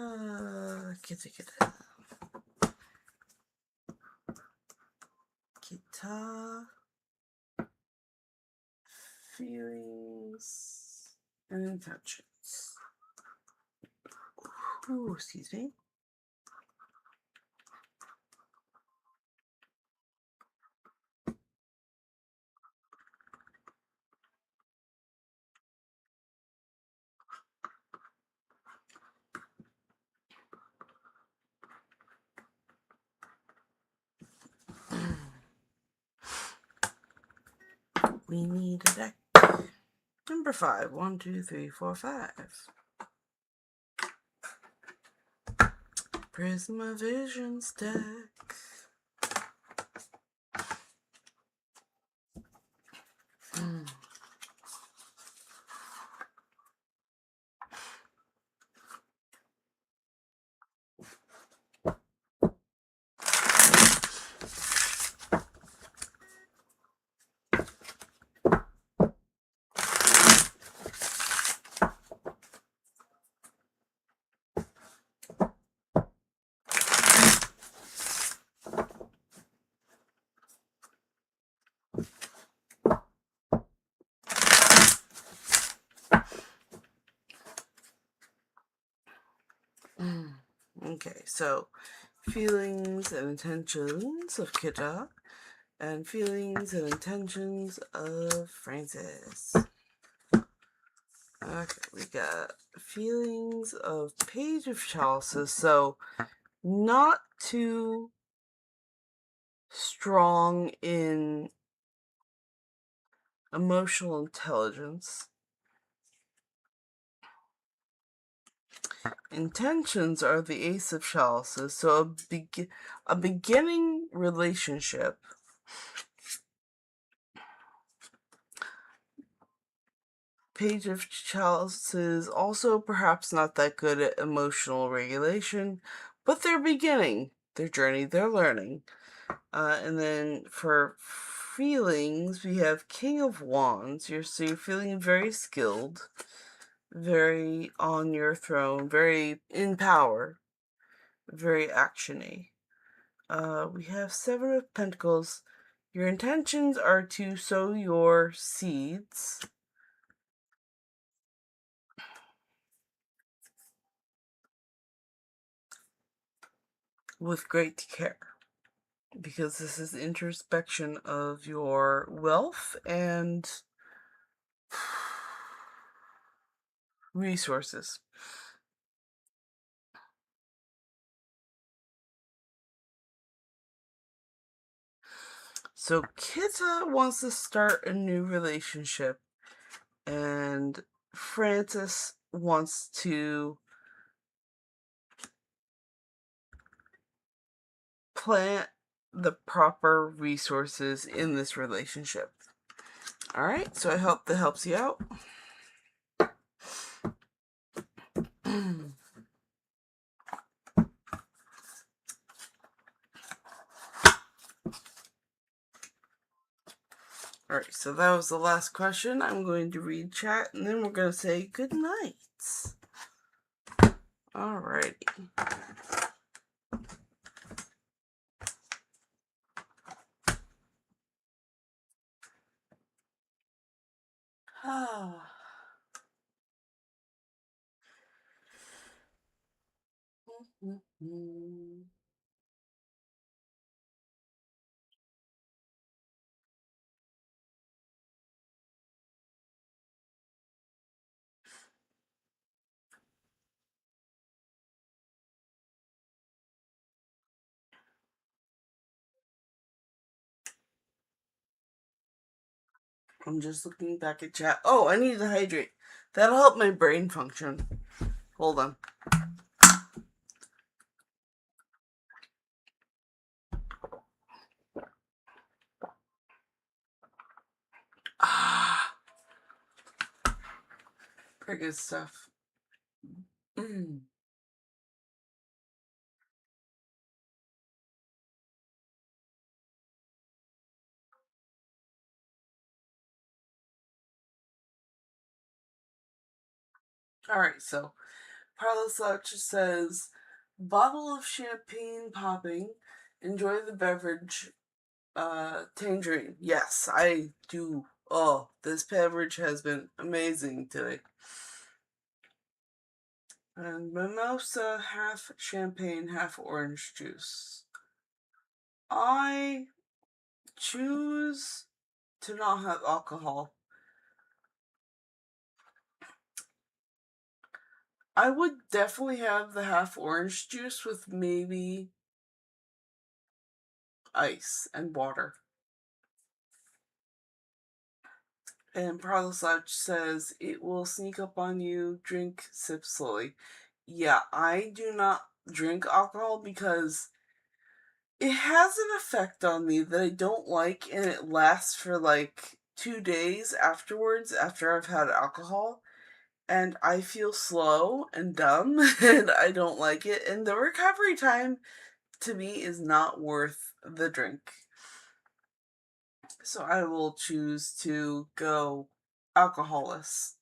Kita. Feelings and intentions. Ooh, excuse me. We need a deck. Number 5. 1, 2, 3, 4, 5. Prisma Visions deck. Okay, so feelings and intentions of Kita and feelings and intentions of Francis. Okay, we got feelings of Page of Chalices, so not too strong in emotional intelligence. Intentions are the Ace of Chalices, so a beginning relationship. Page of Chalices also perhaps not that good at emotional regulation, but they're beginning their journey, they're learning. And then for feelings, we have King of Wands. You're feeling very skilled, very on your throne, very in power, very actiony. We have Seven of Pentacles. Your intentions are to sow your seeds with great care, because this is introspection of your wealth and resources. So Kita wants to start a new relationship, and Francis wants to plant the proper resources in this relationship. All right, so I hope that helps you out. All right, so that was the last question. I'm going to read chat, and then we're going to say good night. All righty. I'm just looking back at chat. Oh, I need to hydrate. That'll help my brain function. Hold on. Ah, pretty good stuff. All right, so Parlasouch says, bottle of champagne popping. Enjoy the beverage. Tangerine. Yes, I do. Oh, this beverage has been amazing today. And mimosa, half champagne, half orange juice. I choose to not have alcohol. I would definitely have the half orange juice with maybe ice and water. And Parlasouch says, it will sneak up on you, drink, sip slowly. Yeah, I do not drink alcohol because it has an effect on me that I don't like, and it lasts for like 2 days afterwards after I've had alcohol. And I feel slow and dumb, and I don't like it. And the recovery time to me is not worth the drink. So I will choose to go alcoholless.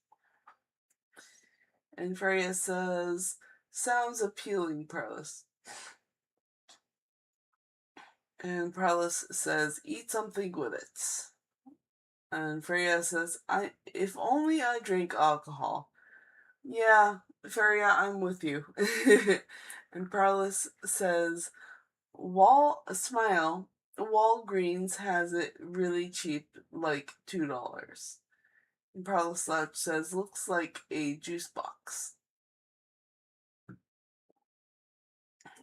And Freya says, sounds appealing, Parlis. And Parlis says, eat something with it. And Freya says, if only I drank alcohol. Yeah, Freya, I'm with you. And Parlis says, Walgreens has it really cheap, like $2. And Parlisouch says, looks like a juice box.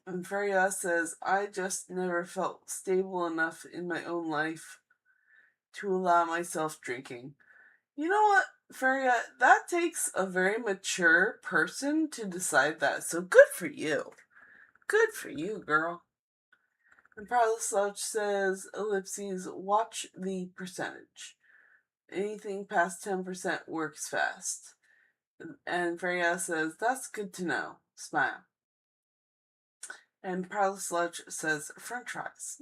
And Freya says, I just never felt stable enough in my own life to allow myself drinking. You know what, Freya? That takes a very mature person to decide that, so good for you. Good for you, girl. And Parlisouch says, ellipses, watch the percentage. Anything past 10% works fast. And Freya says, that's good to know. Smile. And Parlisouch says, french fries.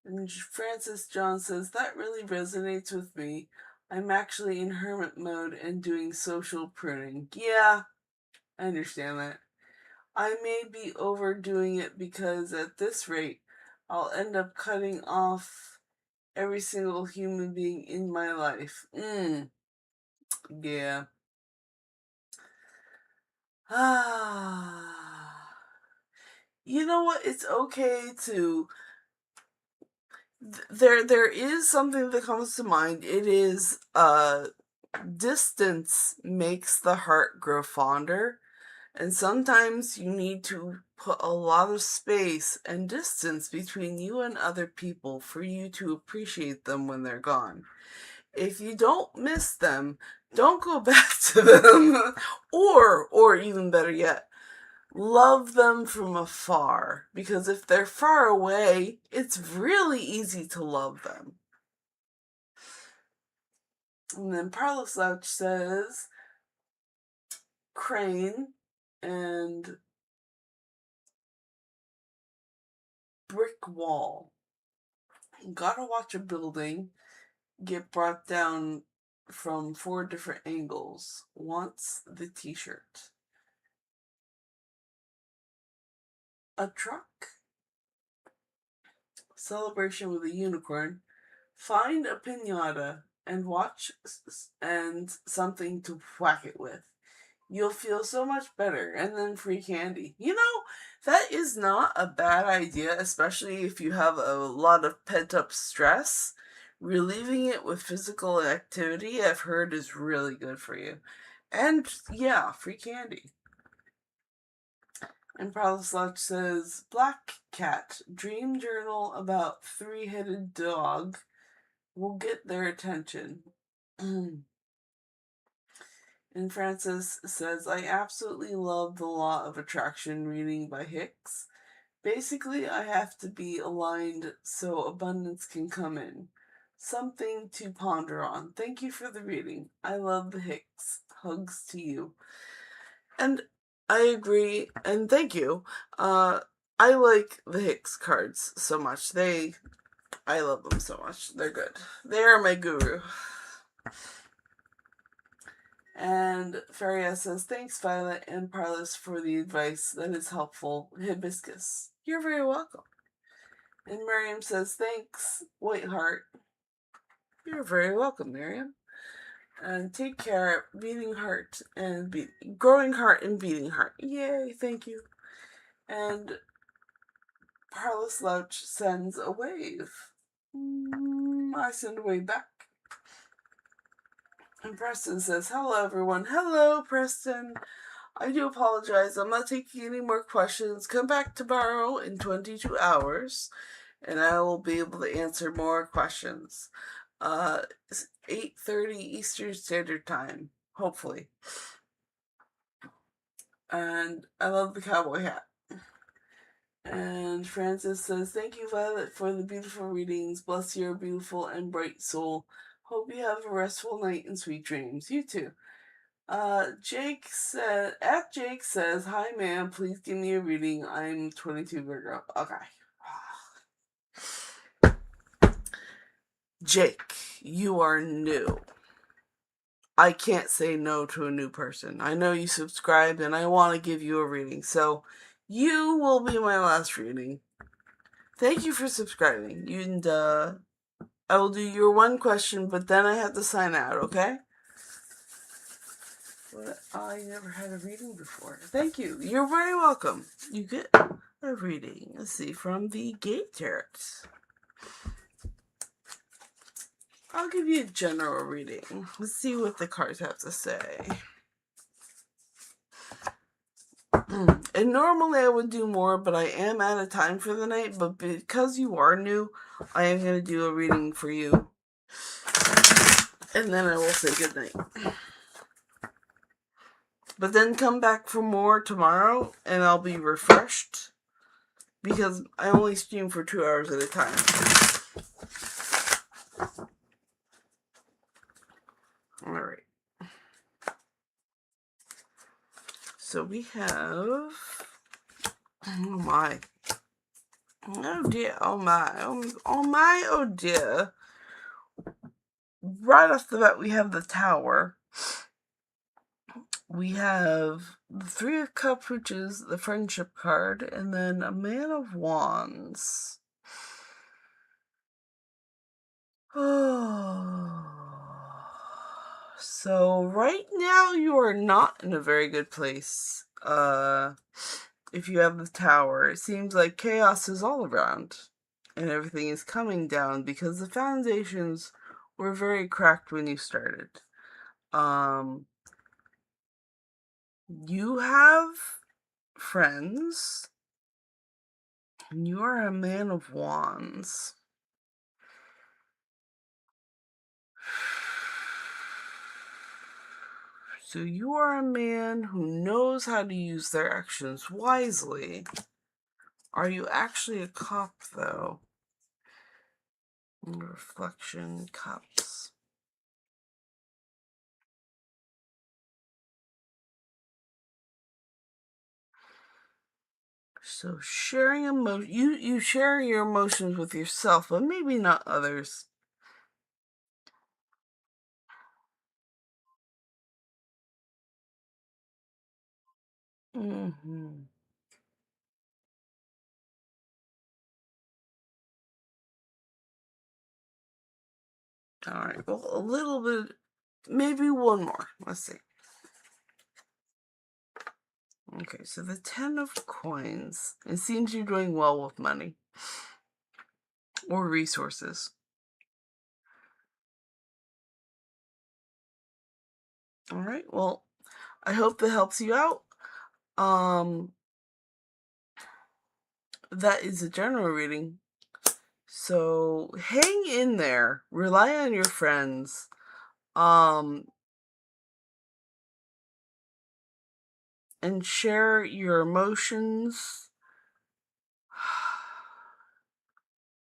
And Francis John says, that really resonates with me. I'm actually in hermit mode and doing social pruning. Yeah, I understand that. I may be overdoing it because at this rate, I'll end up cutting off every single human being in my life. Yeah. You know what? It's okay to... There is something that comes to mind. It is, distance makes the heart grow fonder. And sometimes you need to put a lot of space and distance between you and other people for you to appreciate them when they're gone. If you don't miss them, don't go back to them. Or even better yet, love them from afar. Because if they're far away, it's really easy to love them. And then Parlisouch says, crane and brick wall. Gotta watch a building get brought down from 4 different angles. Wants the t-shirt. A truck. Celebration with a unicorn. Find a piñata and watch and something to whack it with. You'll feel so much better. And then free candy. You know, that is not a bad idea, especially if you have a lot of pent-up stress. Relieving it with physical activity, I've heard, is really good for you. And, yeah, free candy. And Parlisouch says, Black Cat, dream journal about 3-headed dog will get their attention. And Francis says, I absolutely love The Law of Attraction reading by Hicks. Basically, I have to be aligned so abundance can come in. Something to ponder on. Thank you for the reading. I love the Hicks. Hugs to you. And I agree, and thank you. I like the Hicks cards so much. I love them so much. They're good. They are my guru. And Faria says, thanks, Violet and Parlis, for the advice. That is helpful. Hibiscus. You're very welcome. And Miriam says, thanks, Whiteheart. You're very welcome, Miriam. And take care, beating heart and growing heart and beating heart. Yay, thank you. And Parlis Louch sends a wave. I send a wave back. And Preston says, hello, everyone. Hello, Preston. I do apologize. I'm not taking any more questions. Come back tomorrow in 22 hours, and I will be able to answer more questions. It's 8:30 Eastern Standard Time, hopefully. And I love the cowboy hat. And Francis says, thank you, Violet, for the beautiful readings. Bless your beautiful and bright soul. Hope you have a restful night and sweet dreams. You too. Jake says, hi ma'am, please give me a reading. I'm 22 Virgo. Okay. Jake, you are new. I can't say no to a new person. I know you subscribed and I want to give you a reading. So you will be my last reading. Thank you for subscribing. And I will do your one question, but then I have to sign out, okay? But I never had a reading before. Thank you. You're very welcome. You get a reading. Let's see, from the Gate Tarot. I'll give you a general reading. Let's see what the cards have to say. And normally I would do more, but I am out of time for the night. But because you are new, I am going to do a reading for you. And then I will say goodnight. But then come back for more tomorrow, and I'll be refreshed. Because I only stream for 2 hours at a time. Alright. So we have... Oh my. Oh dear, oh my. Oh my, oh dear. Right off the bat, we have the Tower. We have the Three of Cups, which is the friendship card, and then a Man of Wands. Oh. So right now you are not in a very good place. If you have the Tower, it seems like chaos is all around, and everything is coming down because the foundations were very cracked when you started. You have friends, and you are a Man of Wands. So you are a man who knows how to use their actions wisely. Are you actually a cop, though? Reflection, Cups. So sharing you share your emotions with yourself, but maybe not others. Mm-hmm. Alright, well, a little bit, maybe one more. Let's see. Okay, so the 10 of Coins. It seems you're doing well with money. Or resources. Alright, well, I hope that helps you out. That is a general reading. So hang in there. Rely on your friends. And share your emotions.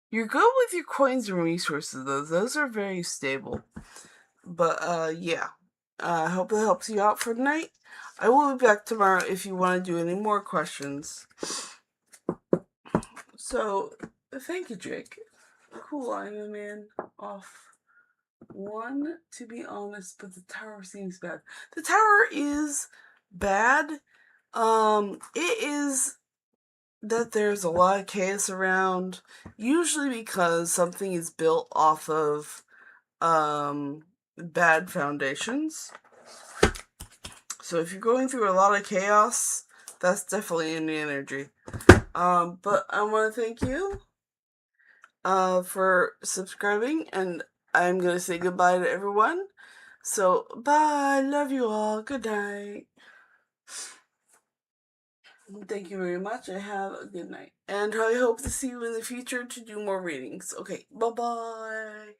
You're good with your coins and resources, though. Those are very stable. But, yeah. I hope that helps you out for tonight. I will be back tomorrow if you want to do any more questions. So, thank you, Jake. Cool, I'm a man off. one, to be honest, but the tower seems bad. The tower is bad. It is that there's a lot of chaos around, usually because something is built off of bad foundations. So if you're going through a lot of chaos, that's definitely in the energy. But I want to thank you for subscribing, and I'm going to say goodbye to everyone. So, bye. Love you all. Good night. Thank you very much. I have a good night. And I hope to see you in the future to do more readings. Okay, bye-bye.